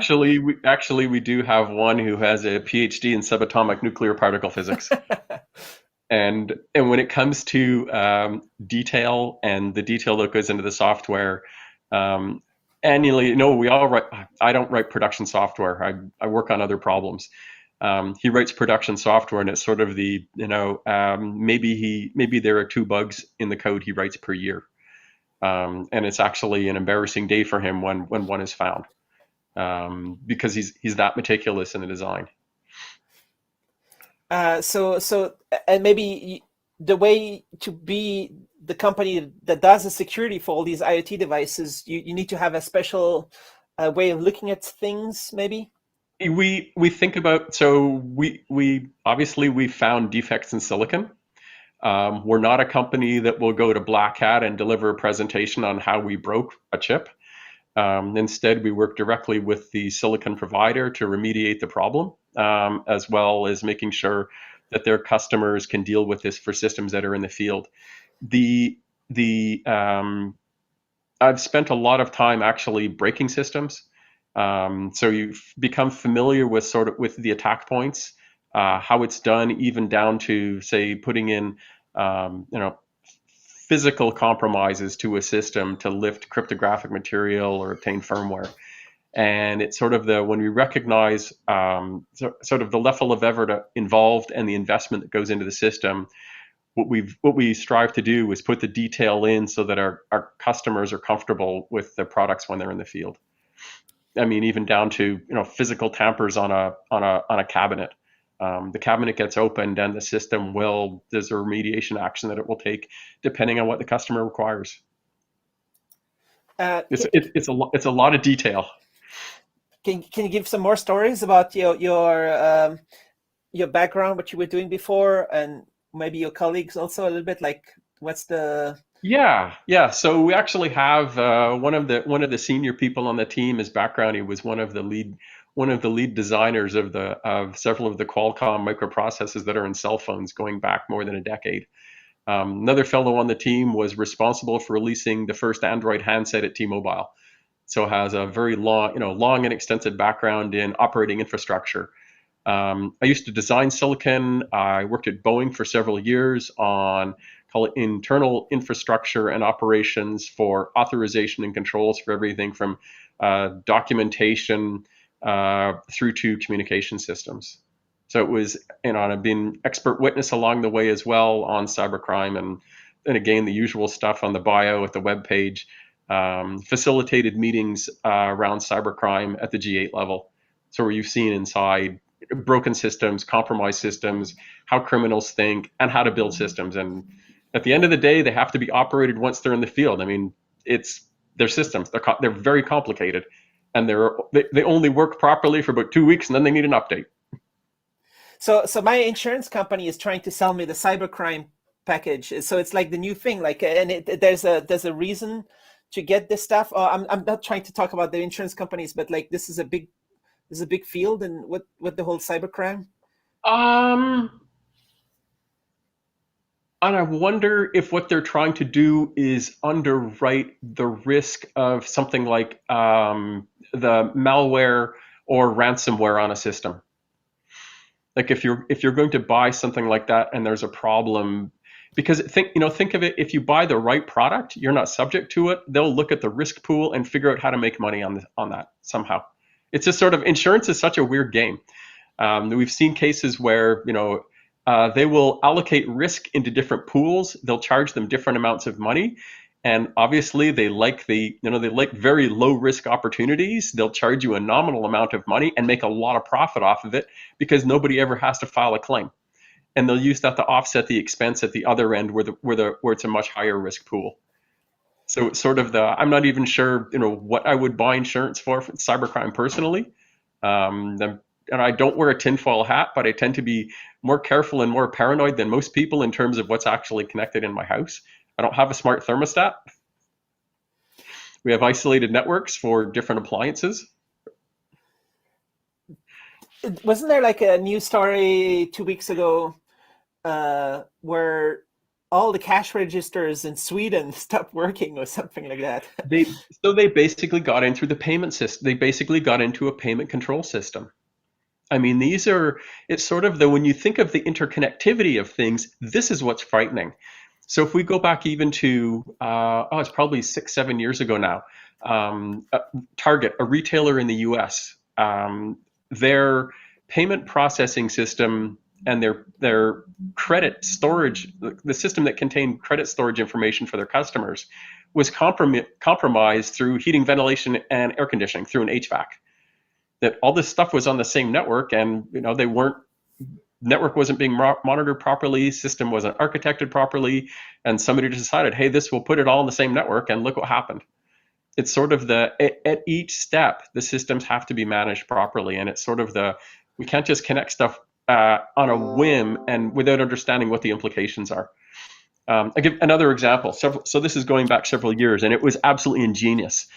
Actually we do have one who has a PhD in subatomic nuclear particle physics. And when it comes to detail and the detail that goes into the software, annually, no, we all write. I don't write production software. I work on other problems. He writes production software, and it's sort of the maybe there are 2 bugs in the code he writes per year, and it's actually an embarrassing day for him when one is found, because he's that meticulous in the design. And maybe the way to be the company that does the security for all these IoT devices, you need to have a special way of looking at things, maybe. We think about, so we obviously we found defects in silicon. We're not a company that will go to Black Hat and deliver a presentation on how we broke a chip. Instead, we work directly with the silicon provider to remediate the problem, as well as making sure that their customers can deal with this for systems that are in the field. The I've spent a lot of time actually breaking systems. So you've become familiar with with the attack points, how it's done, even down to say putting in physical compromises to a system to lift cryptographic material or obtain firmware. And it's sort of when we recognize sort of the level of effort involved and the investment that goes into the system, what we strive to do is put the detail in so that our customers are comfortable with the products when they're in the field. I mean, even down to physical tampers on a cabinet. The cabinet gets opened, and the system there's a remediation action that it will take depending on what the customer requires. It's a lot of detail. Can you give some more stories about your background, what you were doing before, and maybe your colleagues also a little bit? Like, what's the Yeah. So we actually have one of the senior people on the team. His background, he was one of the lead designers of several of the Qualcomm microprocessors that are in cell phones going back more than a decade. Another fellow on the team was responsible for releasing the first Android handset at T-Mobile. So has a very long and extensive background in operating infrastructure. I used to design silicon. I worked at Boeing for several years on call it internal infrastructure and operations for authorization and controls for everything from documentation through to communication systems. So it was, I've been expert witness along the way as well on cybercrime, and again, the usual stuff on the bio at the web page. Facilitated meetings around cybercrime at the G8 level. So where you've seen inside broken systems, compromised systems, how criminals think, and how to build systems. And at the end of the day, they have to be operated once they're in the field. I mean, it's their systems. They're very complicated, and they only work properly for about 2 weeks, and then they need an update. So my insurance company is trying to sell me the cybercrime package. So it's like the new thing. Like, and there's a reason to get this stuff. I'm not trying to talk about the insurance companies, but like this is a big field, and what the whole cybercrime. And I wonder if what they're trying to do is underwrite the risk of something like the malware or ransomware on a system. Like if you're going to buy something like that and there's a problem, because think of it, if you buy the right product, you're not subject to it. They'll look at the risk pool and figure out how to make money on that somehow. It's just sort of, insurance is such a weird game. We've seen cases where they will allocate risk into different pools. They'll charge them different amounts of money, and obviously they like they like very low risk opportunities. They'll charge you a nominal amount of money and make a lot of profit off of it because nobody ever has to file a claim, and they'll use that to offset the expense at the other end where it's a much higher risk pool. So it's sort of I'm not even sure what I would buy insurance for cybercrime personally. And I don't wear a tinfoil hat, but I tend to be more careful and more paranoid than most people in terms of what's actually connected in my house. I don't have a smart thermostat. We have isolated networks for different appliances. Wasn't there like a news story 2 weeks ago where all the cash registers in Sweden stopped working or something like that? They basically got in through the payment system. They basically got into a payment control system. I mean, it's sort of when you think of the interconnectivity of things, this is what's frightening. So if we go back even to, it's probably 6-7 years ago now, Target, a retailer in the US, their payment processing system and their credit storage, the system that contained credit storage information for their customers, was compromised through heating, ventilation, and air conditioning through an HVAC. That all this stuff was on the same network, and network wasn't being monitored properly, system wasn't architected properly, and somebody decided, hey, we'll put it all on the same network, and look what happened. It's sort of at each step, the systems have to be managed properly, and it's sort of we can't just connect stuff on a whim and without understanding what the implications are. I'll give another example. So this is going back several years, and it was absolutely ingenious.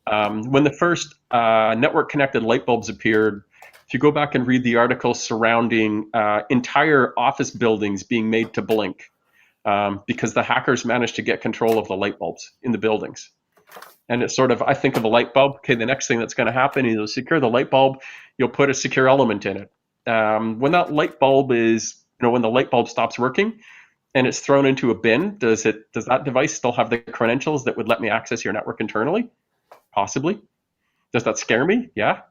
When the first network-connected light bulbs appeared, if you go back and read the articles surrounding entire office buildings being made to blink because the hackers managed to get control of the light bulbs in the buildings. And it's sort of, I think of a light bulb, okay, the next thing that's going to happen is you'll secure the light bulb, you'll put a secure element in it. When that light bulb when the light bulb stops working and it's thrown into a bin, does that device still have the credentials that would let me access your network internally? Possibly. Does that scare me? Yeah.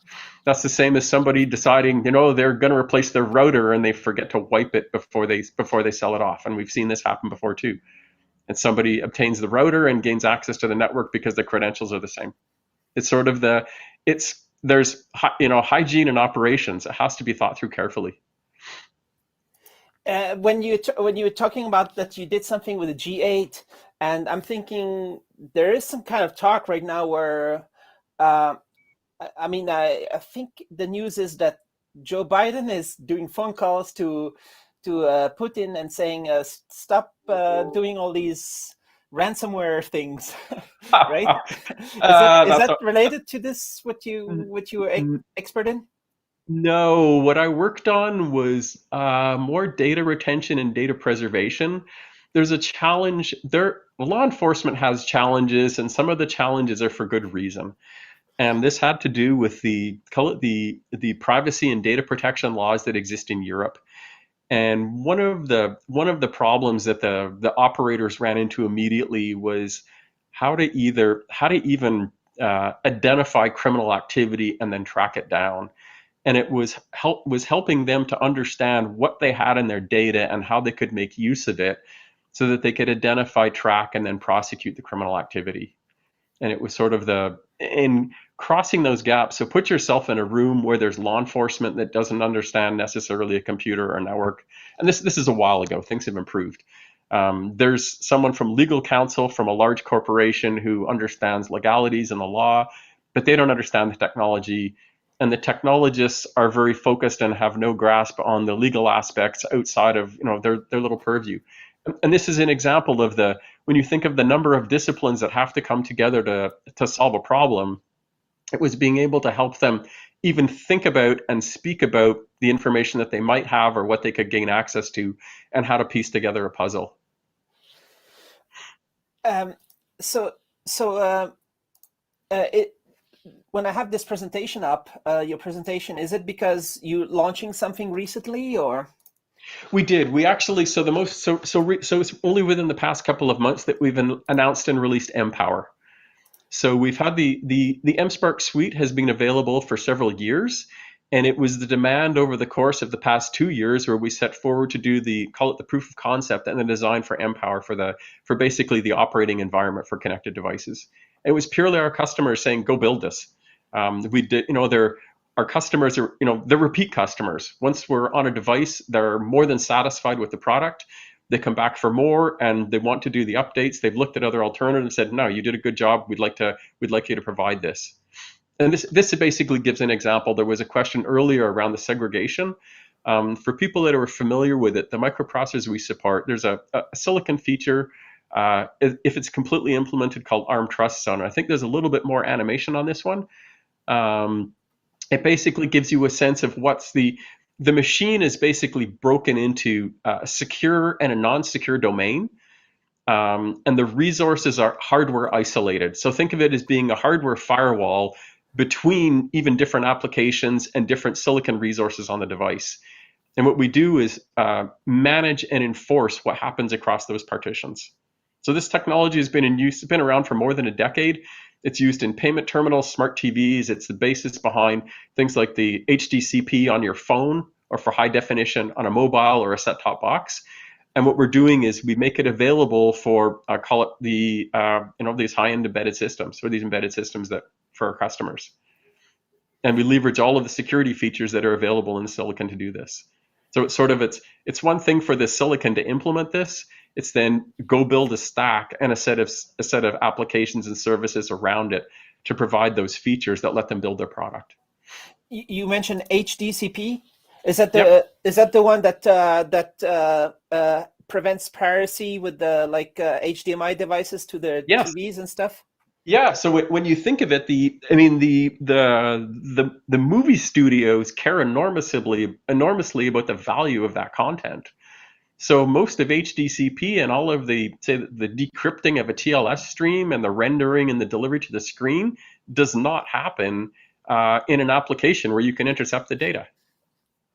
That's the same as somebody deciding, they're going to replace their router and they forget to wipe it before they sell it off. And we've seen this happen before too. And somebody obtains the router and gains access to the network because the credentials are the same. It's sort of there's hygiene and operations. It has to be thought through carefully. When you were talking about that you did something with a G8, and I'm thinking there is some kind of talk right now where, I think the news is that Joe Biden is doing phone calls to Putin and saying, stop doing all these ransomware things, right? Is that related to this? What you were expert in? No, what I worked on was more data retention and data preservation. There's a challenge there. Law enforcement has challenges, and some of the challenges are for good reason. And this had to do with the privacy and data protection laws that exist in Europe. And one of the problems that the operators ran into immediately was how to even identify criminal activity and then track it down. And it was helping them to understand what they had in their data and how they could make use of it so that they could identify, track, and then prosecute the criminal activity. And it was sort of in crossing those gaps. So put yourself in a room where there's law enforcement that doesn't understand necessarily a computer or a network. And this is a while ago. Things have improved. There's someone from legal counsel from a large corporation who understands legalities and the law, but they don't understand the technology. And the technologists are very focused and have no grasp on the legal aspects outside of their little purview. And this is an example of when you think of the number of disciplines that have to come together to solve a problem, it was being able to help them even think about and speak about the information that they might have or what they could gain access to and how to piece together a puzzle. Um, so so it when I have this presentation up, your presentation, is it because you launching something recently, or? We did. We actually so it's only within the past couple of months that we've announced and released Mpower. So we've had the MSpark suite has been available for several years, and it was the demand over the course of the past 2 years where we set forward to do call it the proof of concept and the design for Mpower for basically the operating environment for connected devices. It was purely our customers saying, "Go build this." We did, our customers are, they're repeat customers. Once we're on a device, they're more than satisfied with the product. They come back for more and they want to do the updates. They've looked at other alternatives and said, "No, you did a good job. We'd like you to provide this." And this basically gives an example. There was a question earlier around the segregation. For people that are familiar with it, the microprocessors we support, there's a silicon feature, if it's completely implemented, called ARM Trust Zone. I think there's a little bit more animation on this one. It basically gives you a sense of what's the machine is basically broken into a secure and a non-secure domain. And the resources are hardware isolated. So think of it as being a hardware firewall between even different applications and different silicon resources on the device. And what we do is manage and enforce what happens across those partitions. So this technology has been in use, it's been around for more than a decade. It's used in payment terminals, smart TVs. It's the basis behind things like the Hdcp on your phone or for high definition on a mobile or a set-top box. And what we're doing is we make it available for, call it these high-end embedded systems, or these embedded systems that for our customers. And we leverage all of the security features that are available in the silicon to do this. So it's one thing for the silicon to implement this. It's then go build a stack and a set of applications and services around it to provide those features that let them build their product. You mentioned Hdcp. Is that Yep. the one that prevents piracy with the HDMI devices to the Yes. TVs and stuff? Yeah, so when you think of it, the movie studios care enormously about the value of that content. So most of HDCP and all of the decrypting of a TLS stream and the rendering and the delivery to the screen does not happen in an application where you can intercept the data.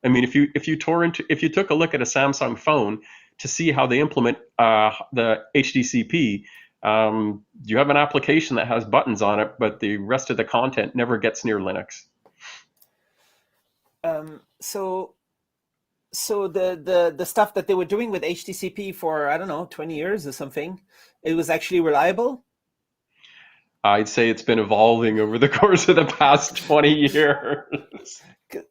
I mean, if you took a look at a Samsung phone to see how they implement the HDCP. You have an application that has buttons on it, but the rest of the content never gets near Linux. So the stuff that they were doing with HDCP for, I don't know, 20 years or something, it was actually reliable? I'd say it's been evolving over the course of the past 20 years.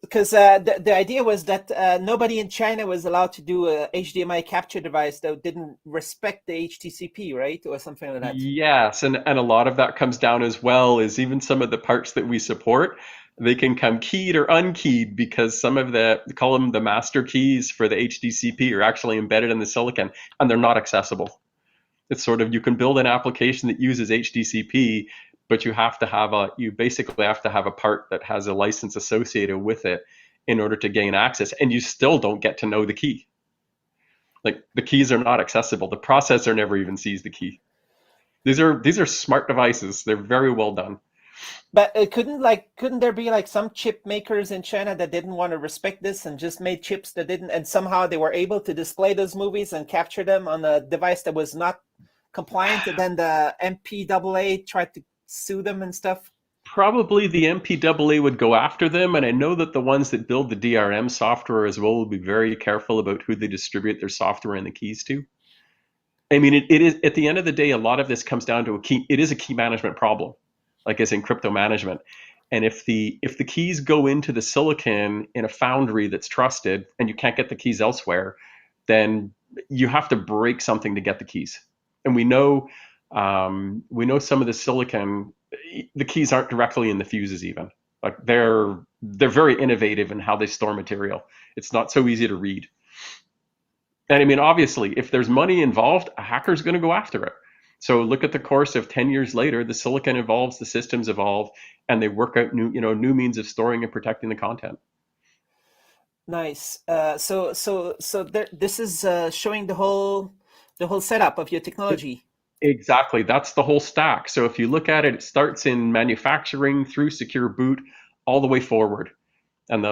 Because the idea was that nobody in China was allowed to do a HDMI capture device that didn't respect the HDCP, right? Or something like that. Yes, and a lot of that comes down as well is even some of the parts that we support, they can come keyed or unkeyed because some of call them the master keys for the HDCP are actually embedded in the silicon and they're not accessible. It's sort of, you can build an application that uses HDCP, but you basically have to have a part that has a license associated with it in order to gain access, and you still don't get to know the key. Like, the keys are not accessible. The processor never even sees the key. These are smart devices. They're very well done. But couldn't there be some chip makers in China that didn't want to respect this and just made chips that didn't, and somehow they were able to display those movies and capture them on a device that was not compliant, and then the MPAA tried to sue them and stuff? Probably the MPAA would go after them, and I know that the ones that build the DRM software as well will be very careful about who they distribute their software and the keys to. I mean, it is, at the end of the day, a lot of this comes down to it is a key management problem, like as in crypto management. And if the keys go into the silicon in a foundry that's trusted and you can't get the keys elsewhere, then you have to break something to get the keys. And we know some of the silicon, the keys aren't directly in the fuses even. Like they're very innovative in how they store material. It's not so easy to read. And I mean, obviously, if there's money involved, a hacker's going to go after it. So look at the course of 10 years later, the silicon evolves, the systems evolve, and they work out new means of storing and protecting the content. Nice. This is showing the whole setup of your technology. Exactly. That's the whole stack. So if you look at it, it starts in manufacturing through secure boot all the way forward. And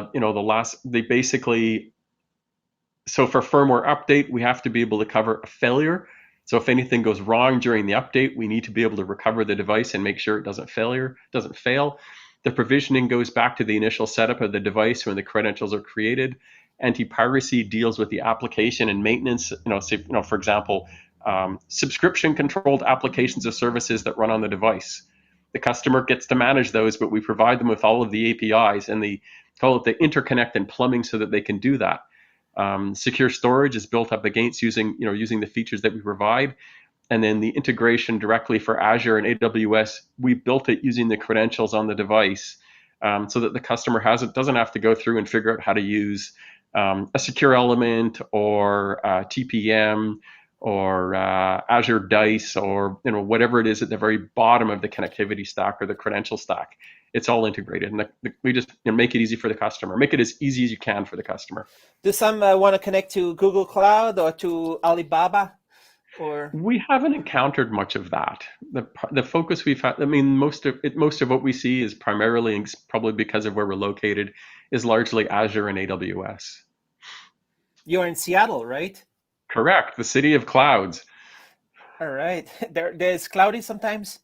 they basically, so for firmware update, we have to be able to cover a failure. So if anything goes wrong during the update, we need to be able to recover the device and make sure it doesn't fail. The provisioning goes back to the initial setup of the device when the credentials are created. Anti-piracy deals with the application and maintenance. For example, subscription-controlled applications or services that run on the device. The customer gets to manage those, but we provide them with all of the APIs and the call it the interconnect and plumbing so that they can do that. Secure storage is built up against using the features that we provide, and then the integration directly for Azure and AWS. We built it using the credentials on the device, so that the customer doesn't have to go through and figure out how to use a secure element or TPM or Azure Dice or whatever it is at the very bottom of the connectivity stack or the credential stack. It's all integrated, and we just make it easy for the customer. Make it as easy as you can for the customer. Do some want to connect to Google Cloud or to Alibaba? Or we haven't encountered much of that. The focus we've had, I mean, most of what we see is primarily, probably because of where we're located, is largely Azure and AWS. You're in Seattle, right? Correct, the city of clouds. All right. There's cloudy sometimes?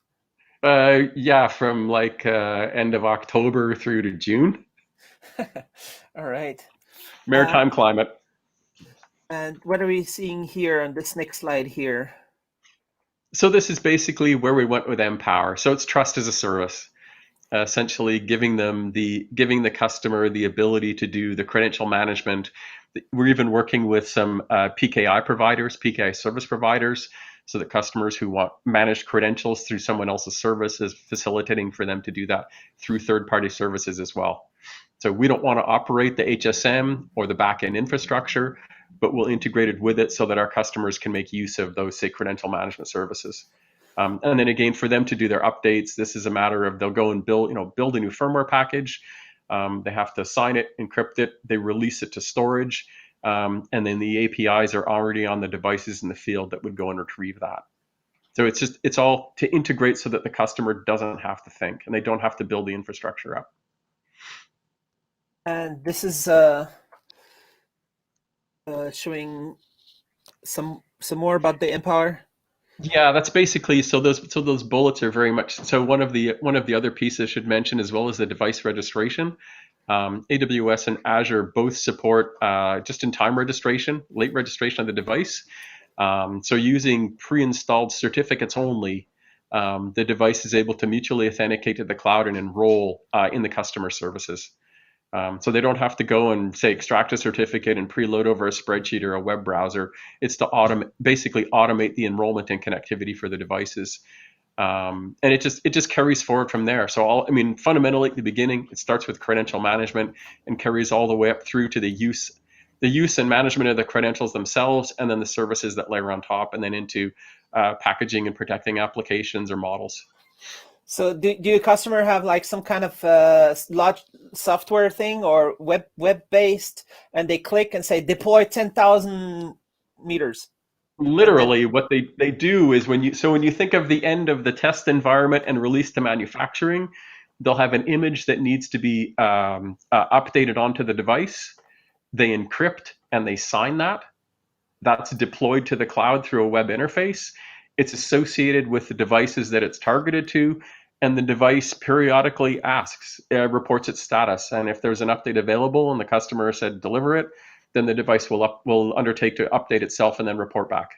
Yeah, from like end of October through to June. All right. Maritime climate. And what are we seeing here on this next slide here? So this is basically where we went with Empower. So it's trust as a service, essentially giving the customer the ability to do the credential management. We're even working with some PKI service providers, so that customers who want managed credentials through someone else's service is facilitating for them to do that through third-party services as well. So we don't want to operate the HSM or the back-end infrastructure, but we'll integrate it with it so that our customers can make use of those, say, credential management services. And then again, for them to do their updates, this is a matter of they'll go and build a new firmware package. They have to sign it, encrypt it, they release it to storage, and then the APIs are already on the devices in the field that would go and retrieve that. So it's all to integrate so that the customer doesn't have to think and they don't have to build the infrastructure up. And this is showing some more about the Empower. Yeah, that's basically so those bullets are very much so. One of the other pieces I should mention, as well as the device registration, AWS and Azure both support just-in-time registration, late registration of the device. So using pre-installed certificates only, the device is able to mutually authenticate to the cloud and enroll in the customer services. So they don't have to go and say extract a certificate and preload over a spreadsheet or a web browser. It's to basically automate the enrollment and connectivity for the devices, and it just carries forward from there. So fundamentally at the beginning, it starts with credential management and carries all the way up through to the use and management of the credentials themselves, and then the services that layer on top, and then into packaging and protecting applications or models. So do your customer have like some kind of large software thing or web-based, and they click and say deploy 10,000 meters? Literally, what they do is when you think of the end of the test environment and release to manufacturing, they'll have an image that needs to be updated onto the device. They encrypt and they sign that. That's deployed to the cloud through a web interface. It's associated with the devices that it's targeted to, and the device periodically reports its status. And if there's an update available and the customer said deliver it, then the device will undertake to update itself and then report back.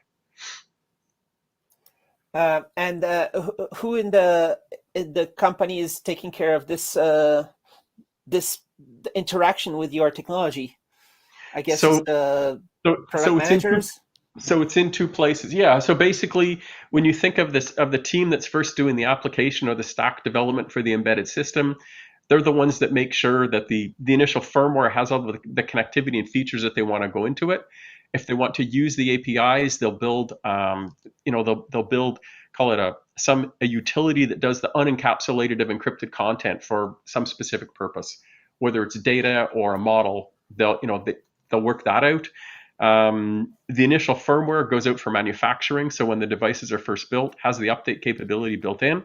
And who in the company is taking care of this this interaction with your technology? I guess so product managers. So it's in two places. Yeah. So basically, when you think of this, of the team that's first doing the application or the stack development for the embedded system, they're the ones that make sure that the initial firmware has all the connectivity and features that they want to go into it. If they want to use the APIs, they'll build, they'll build, call it a utility that does the unencapsulated of encrypted content for some specific purpose, whether it's data or a model. They'll work that out. The initial firmware goes out for manufacturing, so when the devices are first built, has the update capability built in.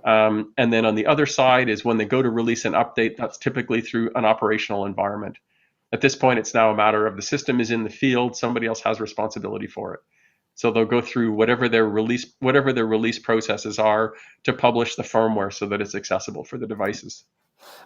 And then on the other side is when they go to release an update, that's typically through an operational environment. At this point, it's now a matter of the system is in the field, somebody else has responsibility for it. So they'll go through whatever their release processes are to publish the firmware so that it's accessible for the devices.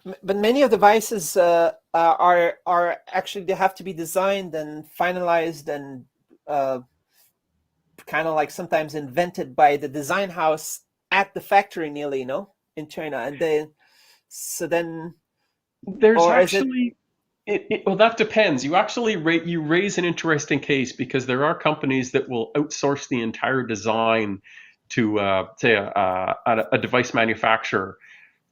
But many of the devices are actually, they have to be designed and finalized and kind of like sometimes invented by the design house at the factory nearly, in China. And then, so then, There's or is it? actually well, that depends. You raise an interesting case because there are companies that will outsource the entire design to say a device manufacturer,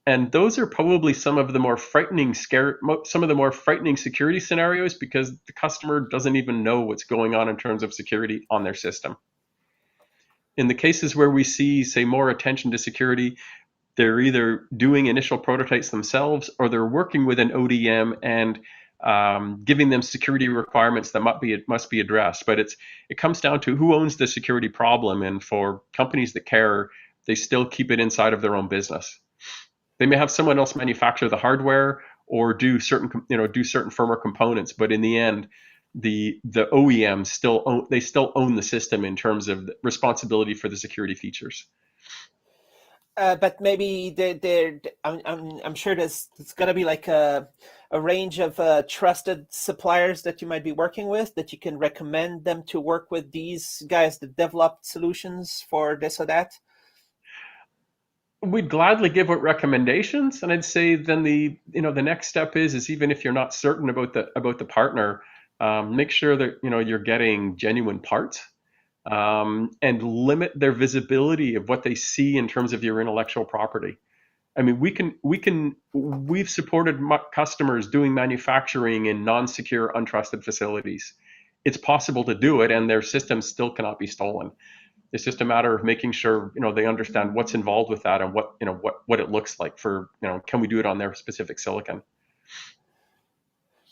and those are probably some of the more some of the more frightening security scenarios because the customer doesn't even know what's going on in terms of security on their system. In the cases where we see, say, more attention to security, they're either doing initial prototypes themselves or they're working with an ODM and giving them security requirements that must be addressed. But it comes down to who owns the security problem, and for companies that care, they still keep it inside of their own business. They may have someone else manufacture the hardware or do certain firmware components, but in the end, the OEM still own the system in terms of the responsibility for the security features. But maybe I'm sure there's going to be like a range of trusted suppliers that you might be working with that you can recommend them to work with these guys that develop solutions for this or that. We'd gladly give out recommendations, and I'd say then the next step is even if you're not certain about the partner, make sure that you're getting genuine parts, and limit their visibility of what they see in terms of your intellectual property. I mean, we've supported customers doing manufacturing in non-secure, untrusted facilities. It's possible to do it, and their systems still cannot be stolen. It's just a matter of making sure they understand what's involved with that and what it looks like for can we do it on their specific silicon.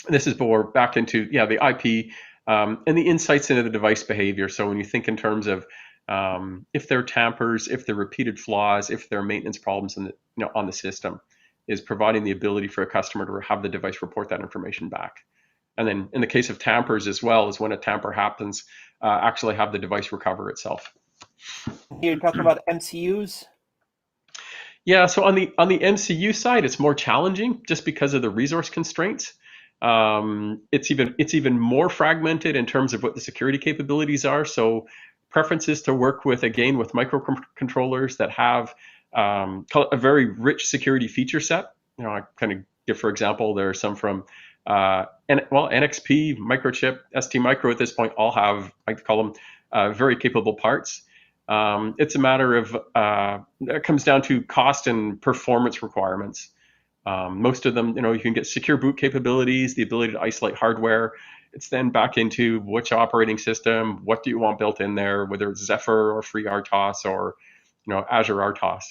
This is more back into the IP and the insights into the device behavior. So when you think in terms of if there are tampers, if there are repeated flaws, if there are maintenance problems on the system, is providing the ability for a customer to have the device report that information back. And then in the case of tampers as well, is when a tamper happens, actually have the device recover itself. You're talking about MCUs? Yeah, so on the MCU side, it's more challenging just because of the resource constraints. It's even more fragmented in terms of what the security capabilities are. So preference is to work with microcontrollers that have a very rich security feature set. I kind of give, for example, there are some from NXP, Microchip, ST Micro at this point all have, I call them, very capable parts. It's a matter of it comes down to cost and performance requirements. Most of them, you can get secure boot capabilities, the ability to isolate hardware. It's then back into which operating system, what do you want built in there, whether it's Zephyr or FreeRTOS or Azure RTOS.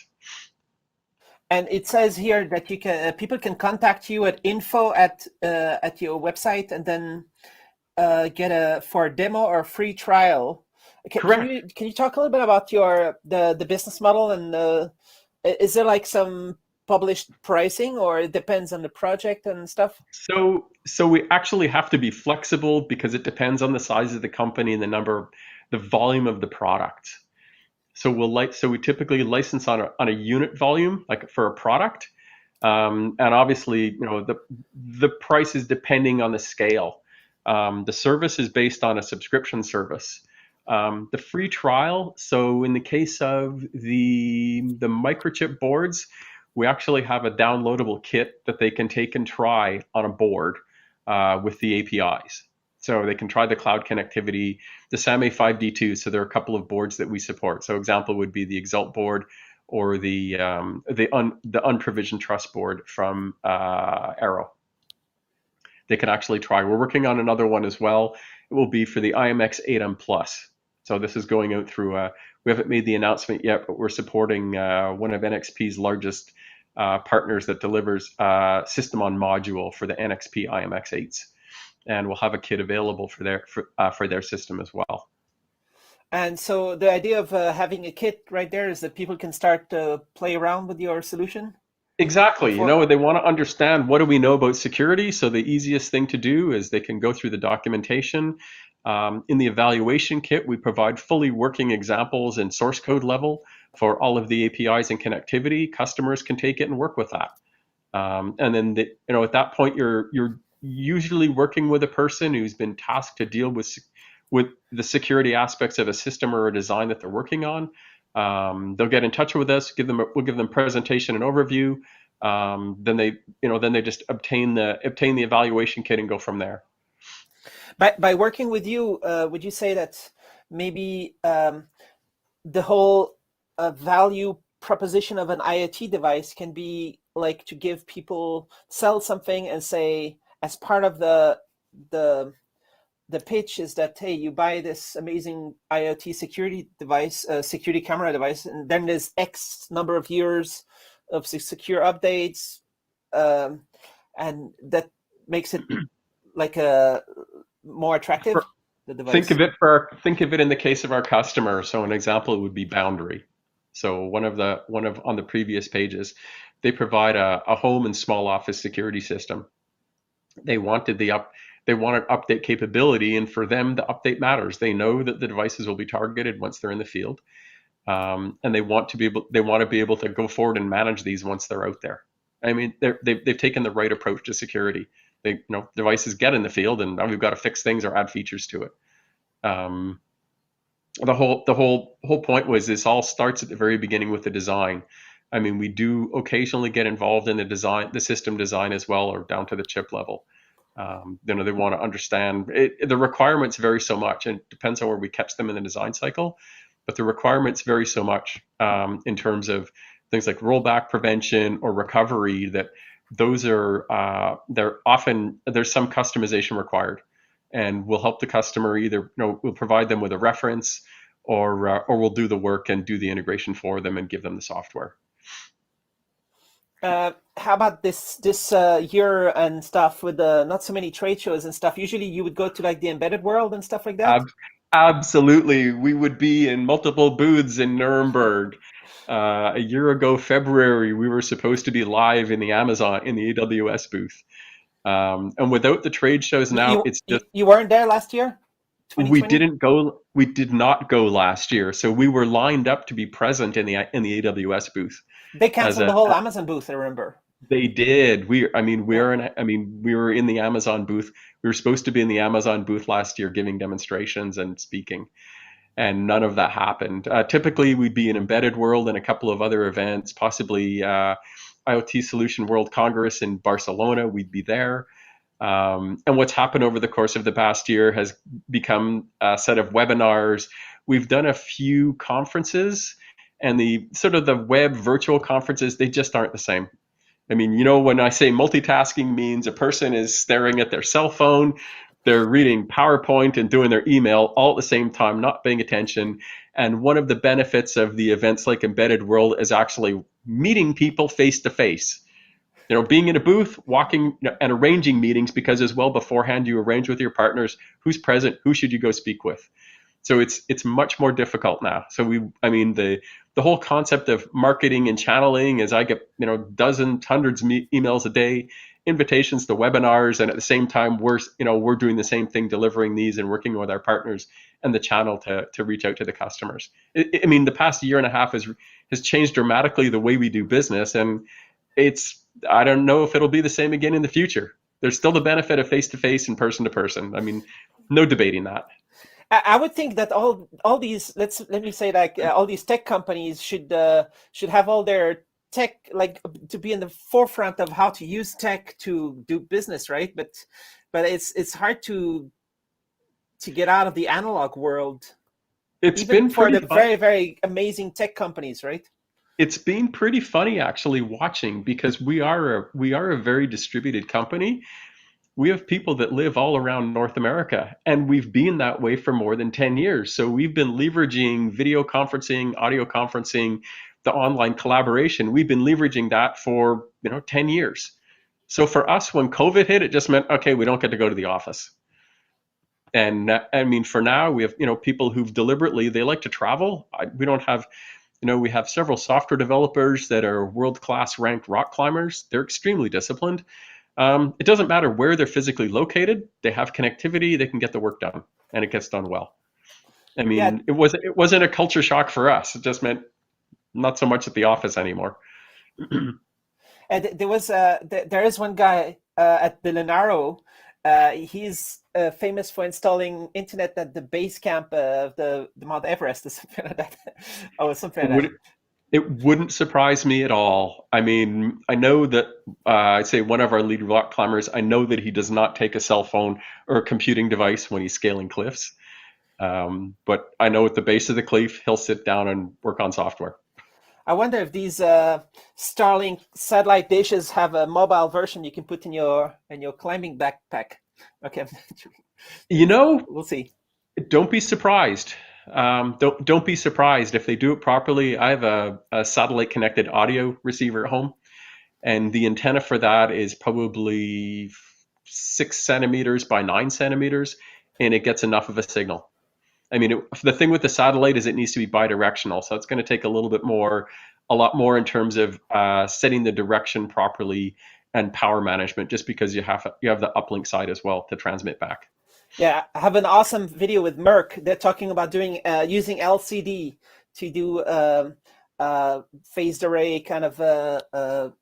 And it says here that you can people can contact you at info at your website and then get for a demo or a free trial. Correct. Can you talk a little bit about the business model, and is there like some published pricing, or it depends on the project and stuff? So we actually have to be flexible because it depends on the size of the company and the volume of the product. So we typically license on a unit volume, like for a product, and obviously the price is depending on the scale. The service is based on a subscription service. The free trial. So in the case of the microchip boards, we actually have a downloadable kit that they can take and try on a board with the APIs. So they can try the cloud connectivity, the SAME 5D2. So there are a couple of boards that we support. So example would be the Exalt board or the unprovisioned trust board from Arrow. They can actually try. We're working on another one as well. It will be for the IMX 8M Plus. So this is going out through, we haven't made the announcement yet, but we're supporting one of NXP's largest partners that delivers system on module for the NXP IMX 8s. And we'll have a kit available for their system as well. And so the idea of having a kit right there is that people can start to play around with your solution? Exactly. You Before? know, they want to understand what do we know about security. So the easiest thing to do is they can go through the documentation. In the evaluation kit, we provide fully working examples in source code level for all of the APIs and connectivity. Customers can take it and work with that. And then, at that point, you're usually working with a person who's been tasked to deal with the security aspects of a system or a design that they're working on. They'll get in touch with us, we'll give them presentation and overview. Then they just obtain the evaluation kit and go from there. By working with you, would you say that maybe the whole value proposition of an IoT device can be like to give people, sell something and say, as part of the pitch is that, hey, you buy this amazing IoT security device, security camera device, and then there's X number of years of secure updates, and that makes it like a more attractive. The device. Think of it in the case of our customer. So an example would be Boundary. So one of on the previous pages, they provide a home and small office security system. They wanted update capability, and for them, the update matters. They know that the devices will be targeted once they're in the field, and they want to be able to go forward and manage these once they're out there. I mean, they've taken the right approach to security. Devices get in the field, and now we've got to fix things or add features to it. The whole point was this all starts at the very beginning with the design. I mean, we do occasionally get involved in the system design as well, or down to the chip level. They want to understand it. The requirements vary so much, and it depends on where we catch them in the design cycle. But the requirements vary so much in terms of things like rollback prevention or recovery that those are there's some customization required, and we'll help the customer either we'll provide them with a reference or we'll do the work and do the integration for them and give them the software. How about this year and stuff with not so many trade shows and stuff? Usually you would go to like the embedded world and stuff like that. Absolutely, we would be in multiple booths in Nuremberg. A year ago, February, we were supposed to be live in the AWS booth. And without the trade shows now, it's just you weren't there last year. 2020? We did not go last year, so we were lined up to be present in the AWS booth. They canceled the whole Amazon booth, I remember. They did. We were in the Amazon booth. We were supposed to be in the Amazon booth last year, giving demonstrations and speaking, and none of that happened. Typically, we'd be in Embedded World and a couple of other events, possibly IoT Solution World Congress in Barcelona. We'd be there. And what's happened over the course of the past year has become a set of webinars. We've done a few conferences, and the web virtual conferences, they just aren't the same. I mean, when I say multitasking means a person is staring at their cell phone, they're reading PowerPoint and doing their email all at the same time, not paying attention. And one of the benefits of the events like Embedded World is actually meeting people face to face. Being in a booth, walking and arranging meetings, because as well beforehand you arrange with your partners who's present, who should you go speak with. So it's much more difficult now. So the whole concept of marketing and channeling, as I get dozens, hundreds of emails a day, invitations to webinars, and at the same time we're doing the same thing, delivering these and working with our partners and the channel to reach out to the customers. The past year and a half has changed dramatically the way we do business, and I don't know if it'll be the same again in the future. There's still the benefit of face-to-face and person-to-person. No debating that. I would think that all these let me say all these tech companies should have all their tech to be in the forefront of how to use tech to do business, right? But it's hard to to get out of the analog world, It's even been for pretty the fun. very, very amazing tech companies, right? It's been pretty funny actually watching because we are a very distributed company. We have people that live all around North America, and we've been that way for more than 10 years. So we've been leveraging video conferencing, audio conferencing, the online collaboration. We've been leveraging that for, 10 years. So for us, when COVID hit, it just meant, okay, we don't get to go to the office. And I mean, for now, we have, people who've deliberately, they like to travel. We don't have, we have several software developers that are world-class ranked rock climbers. They're extremely disciplined. It doesn't matter where they're physically located. They have connectivity. They can get the work done, and it gets done well. I Yeah, mean, it wasn't a culture shock for us. It just meant not so much at the office anymore. and there is one guy at Bilinaro. He's famous for installing internet at the base camp of the Mount Everest or something like that. Oh, something like that. Would it wouldn't surprise me at all. I mean, I know that I'd say one of our lead rock climbers. I know that he does not take a cell phone or a computing device when he's scaling cliffs. But I know at the base of the cliff, he'll sit down and work on software. I wonder if these Starlink satellite dishes have a mobile version you can put in your climbing backpack. Okay, You know, we'll see. don't be surprised. Don't be surprised if they do it properly. I have a satellite connected audio receiver at home, and the antenna for that is probably 6 centimeters by 9 centimeters, and it gets enough of a signal. I mean, the thing with the satellite is it needs to be bidirectional, so it's going to take a lot more in terms of setting the direction properly and power management, just because you have the uplink side as well to transmit back. Yeah, I have an awesome video with Merck. They're talking about doing using LCD to do phased array kind of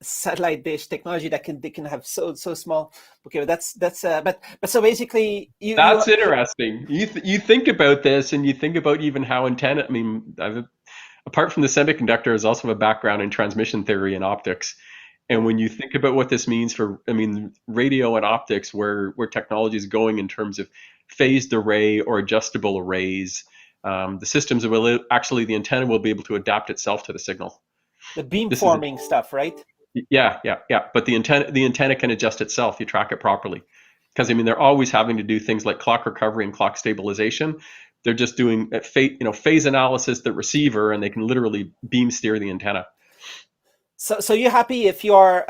satellite dish technology that they can have so small. Okay, but but so basically That's interesting. You think about this, and you think about even how antenna. I mean, apart from the semiconductor, is also a background in transmission theory and optics. And when you think about what this means for, I mean, radio and optics, where technology is going in terms of phased array or adjustable arrays, the systems will actually the antenna will be able to adapt itself to the signal. the This is beamforming stuff, right? Yeah, yeah, yeah. But the antenna can adjust itself. You track it properly, because I mean they're always having to do things like clock recovery and clock stabilization. They're just doing phase analysis the receiver, and they can literally beam steer the antenna. So you're happy if your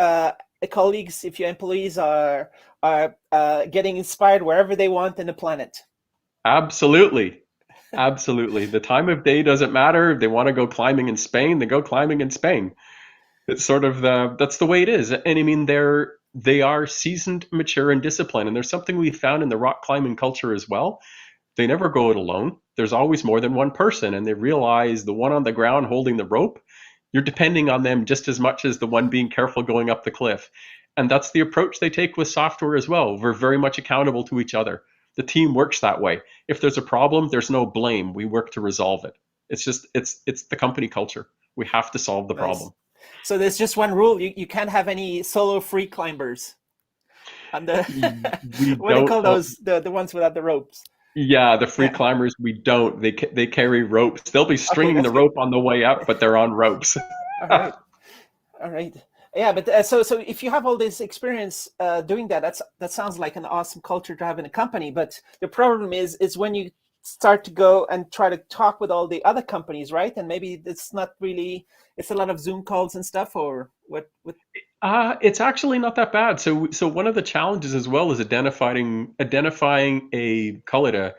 colleagues, if your employees are getting inspired wherever they want in the planet. Absolutely. Absolutely. The time of day doesn't matter. If they want to go climbing in Spain, they go climbing in Spain. It's sort of that's the way it is. And I mean they are seasoned, mature, and disciplined. And there's something we found in the rock climbing culture as well. They never go it alone. There's always more than one person, and they realize the one on the ground holding the rope, you're depending on them just as much as the one being careful going up the cliff. And that's the approach they take with software as well. We're very much accountable to each other. The team works that way. If there's a problem, there's no blame. We work to resolve it. It's the company culture. We have to solve the Nice. problem. So there's just one rule: you can't have any solo free climbers. And We what do you don't. call those? The ones without the ropes. Yeah, the free Yeah. climbers we don't. They carry ropes. They'll be Okay, stringing that's the good. rope on the way up, but they're on ropes. All right. All right. Yeah, but so if you have all this experience doing that, that sounds like an awesome culture to have in a company. But the problem is when you start to go and try to talk with all the other companies, right? And maybe it's not really, it's a lot of Zoom calls and stuff, or what? It's actually not that bad. So one of the challenges as well is identifying a call it a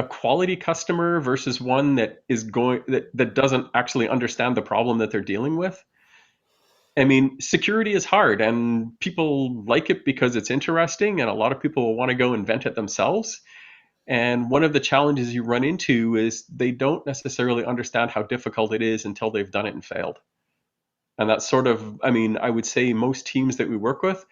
quality customer versus one that doesn't actually understand the problem that they're dealing with. I mean, security is hard, and people like it because it's interesting, and a lot of people will want to go invent it themselves. And one of the challenges you run into is they don't necessarily understand how difficult it is until they've done it and failed. And that's sort of, I mean, I would say most teams that we work with,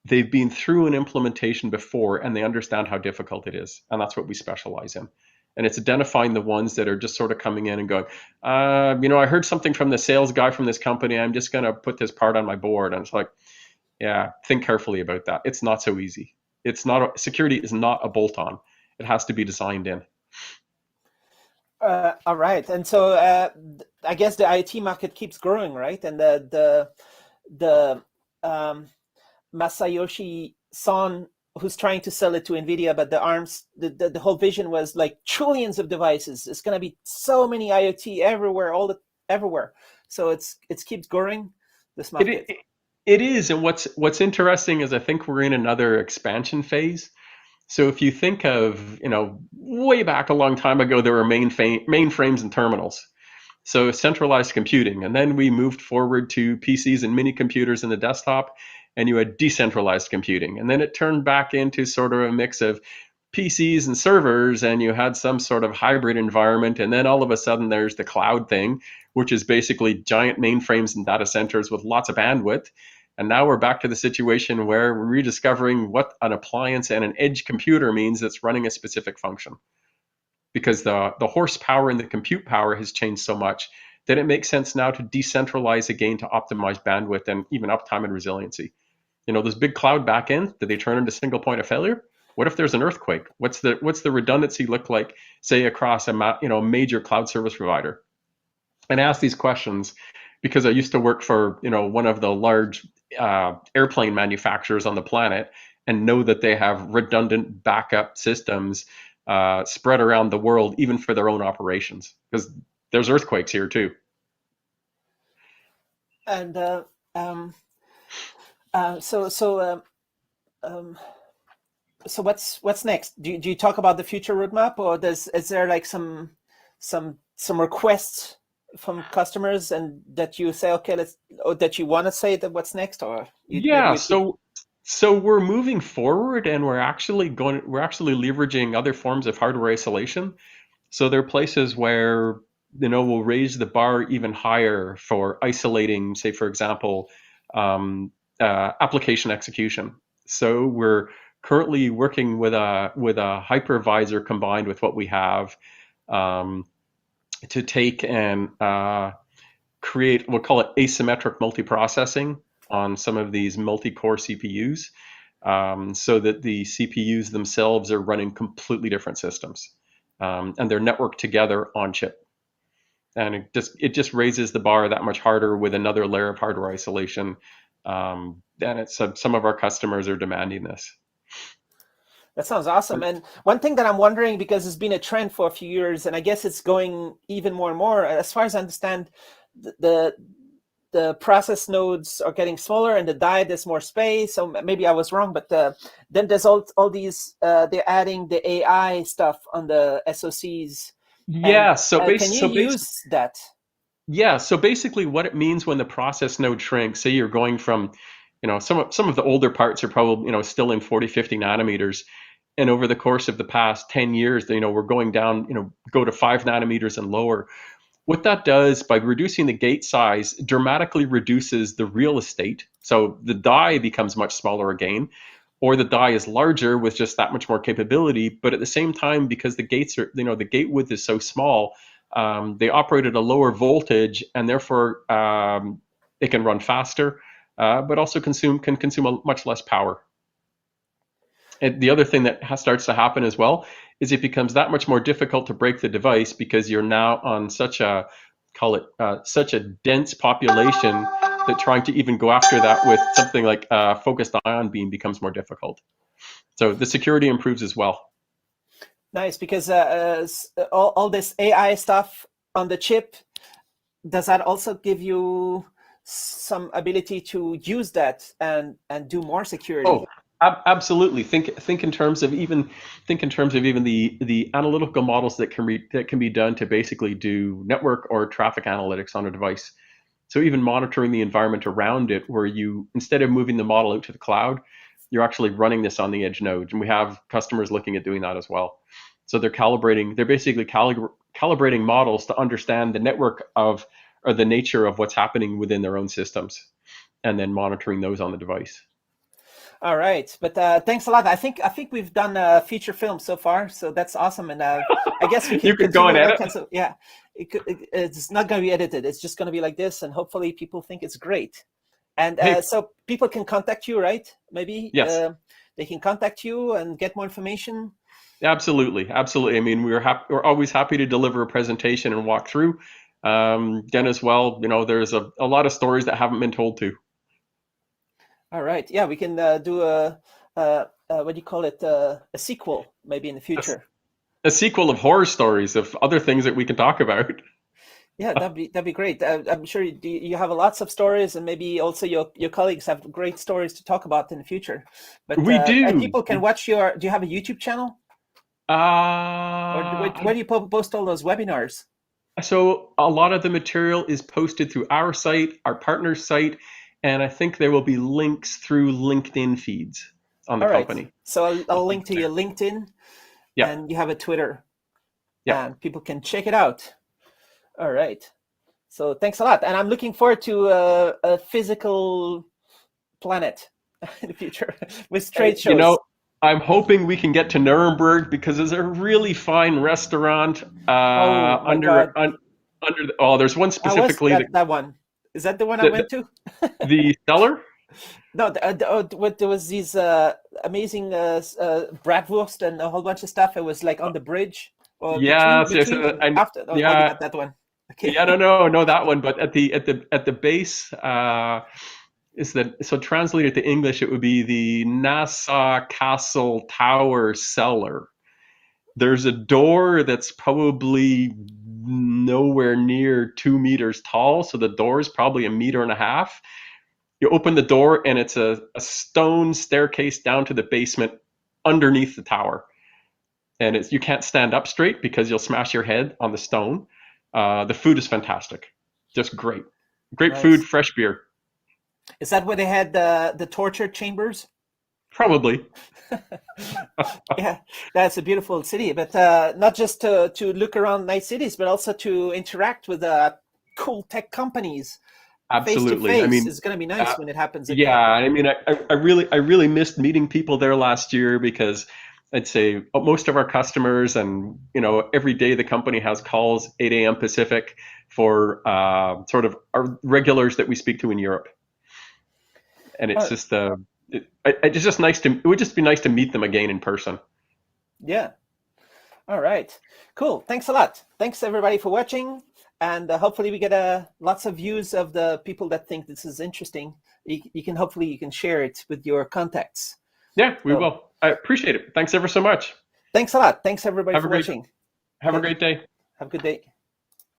they've been through an implementation before and they understand how difficult it is. And that's what we specialize in. And it's identifying the ones that are just sort of coming in and going, I heard something from the sales guy from this company. I'm just going to put this part on my board. And it's like, yeah, think carefully about that. It's not so easy. It's not security is not a bolt-on. It has to be designed in. All right, and so I guess the IoT market keeps growing, right? And the Masayoshi Son, who's trying to sell it to NVIDIA, but the whole vision was like trillions of devices. It's going to be so many IoT everywhere, everywhere. So it keeps growing, this market. It is, and what's interesting is I think we're in another expansion phase. So if you think of, way back a long time ago, there were mainframes and terminals. So centralized computing, and then we moved forward to PCs and mini computers in the desktop, and you had decentralized computing. And then it turned back into sort of a mix of PCs and servers, and you had some sort of hybrid environment. And then all of a sudden there's the cloud thing, which is basically giant mainframes and data centers with lots of bandwidth. And now we're back to the situation where we're rediscovering what an appliance and an edge computer means that's running a specific function. Because the horsepower and the compute power has changed so much that it makes sense now to decentralize again to optimize bandwidth and even uptime and resiliency. Those big cloud backends, do they turn into single point of failure? What if there's an earthquake? What's the redundancy look like, say, across a major cloud service provider? And I ask these questions because I used to work for one of the large airplane manufacturers on the planet, and know that they have redundant backup systems spread around the world, even for their own operations, because there's earthquakes here too. And so what's next? Do you talk about the future roadmap, or is there like some requests from customers and that you say, okay, or that you want to say that what's next, or so we're moving forward, and we're actually leveraging other forms of hardware isolation. So there are places where we'll raise the bar even higher for isolating, say, for example, application execution. So we're currently working with a hypervisor combined with what we have to take and create, we'll call it asymmetric multiprocessing on some of these multi-core CPUs, so that the CPUs themselves are running completely different systems, and they're networked together on chip. And it just raises the bar that much harder with another layer of hardware isolation. And some of our customers are demanding this. That sounds awesome. And one thing that I'm wondering, because it's been a trend for a few years, and I guess it's going even more and more, as far as I understand, the process nodes are getting smaller and the die there's more space. So maybe I was wrong, but then there's all these, they're adding the AI stuff on the SoCs. Yeah, can you use that? Yeah, so basically what it means when the process node shrinks, say you're going from, some of the older parts are probably, still in 40, 50 nanometers. And over the course of the past 10 years, we're going down, go to 5 nanometers and lower. What that does, by reducing the gate size, dramatically reduces the real estate. So the die becomes much smaller again, or the die is larger with just that much more capability. But at the same time, because the gates are, the gate width is so small, they operate at a lower voltage, and therefore it can run faster, but also can consume much less power. And the other thing that starts to happen as well is it becomes that much more difficult to break the device, because you're now on such a dense population that trying to even go after that with something like focused ion beam becomes more difficult. So the security improves as well. Nice, because all this AI stuff on the chip, does that also give you some ability to use that and do more security? Oh, absolutely. Think in terms of even the analytical models that can be done to basically do network or traffic analytics on a device. So even monitoring the environment around it, where you, instead of moving the model out to the cloud, you're actually running this on the edge node. And we have customers looking at doing that as well. So they're basically calibrating models to understand the network of, or the nature of what's happening within their own systems, and then monitoring those on the device. All right, but thanks a lot. I think we've done a feature film so far, so that's awesome. And I guess we can you can go and edit. So, yeah, it's not going to be edited. It's just going to be like this, and hopefully people think it's great. And so people can contact you, right? Maybe. Yes. they can contact you and get more information? Absolutely, absolutely. I mean, we're always happy to deliver a presentation and walk through. Then as well, there's a lot of stories that haven't been told too. All right. Yeah, we can do what do you call it? A sequel maybe in the future. A sequel of horror stories of other things that we can talk about. Yeah, that'd be great. I'm sure you have lots of stories, and maybe also your colleagues have great stories to talk about in the future. But We do. and people can watch your. Do you have a YouTube channel, or where do you post all those webinars? So a lot of the material is posted through our site, our partner site, and I think there will be links through LinkedIn feeds on the All right. company. So I'll link to your LinkedIn, Yeah. and you have a Twitter, Yeah. and people can check it out. All right. So thanks a lot, and I'm looking forward to a physical planet in the future with trade shows. I'm hoping we can get to Nuremberg because there's a really fine restaurant Oh my God! there's one specifically that one? Is that the one I went to? The cellar? No, there was these amazing bratwurst and a whole bunch of stuff. It was like on the bridge or Yes, between after. Oh, yeah. maybe not that one. Okay. Yeah, no, that one. But at the base, so translated to English, it would be the Nassau Castle Tower cellar. There's a door that's probably nowhere near 2 meters tall, so the door is probably 1.5 meters. You open the door, and it's a stone staircase down to the basement underneath the tower. And you can't stand up straight because you'll smash your head on the stone. The food is fantastic, just great. Great Nice. food, fresh beer. Is that where they had the torture chambers? Probably. Yeah, that's a beautiful city, but not just to look around nice cities, but also to interact with cool tech companies. Absolutely. Face to face. I mean, It's going to be nice when it happens again. Yeah, I mean, I really missed meeting people there last year because I'd say most of our customers and, every day the company has calls 8 a.m. Pacific for sort of our regulars that we speak to in Europe. And it's just it's just nice it would just be nice to meet them again in person. Yeah. All right. Cool. Thanks a lot. Thanks everybody for watching. And hopefully we get lots of views of the people that think this is interesting. You can share it with your contacts. Yeah, we will. I appreciate it. Thanks ever so much. Thanks a lot. Thanks everybody for watching. Have a great day. Have a good day.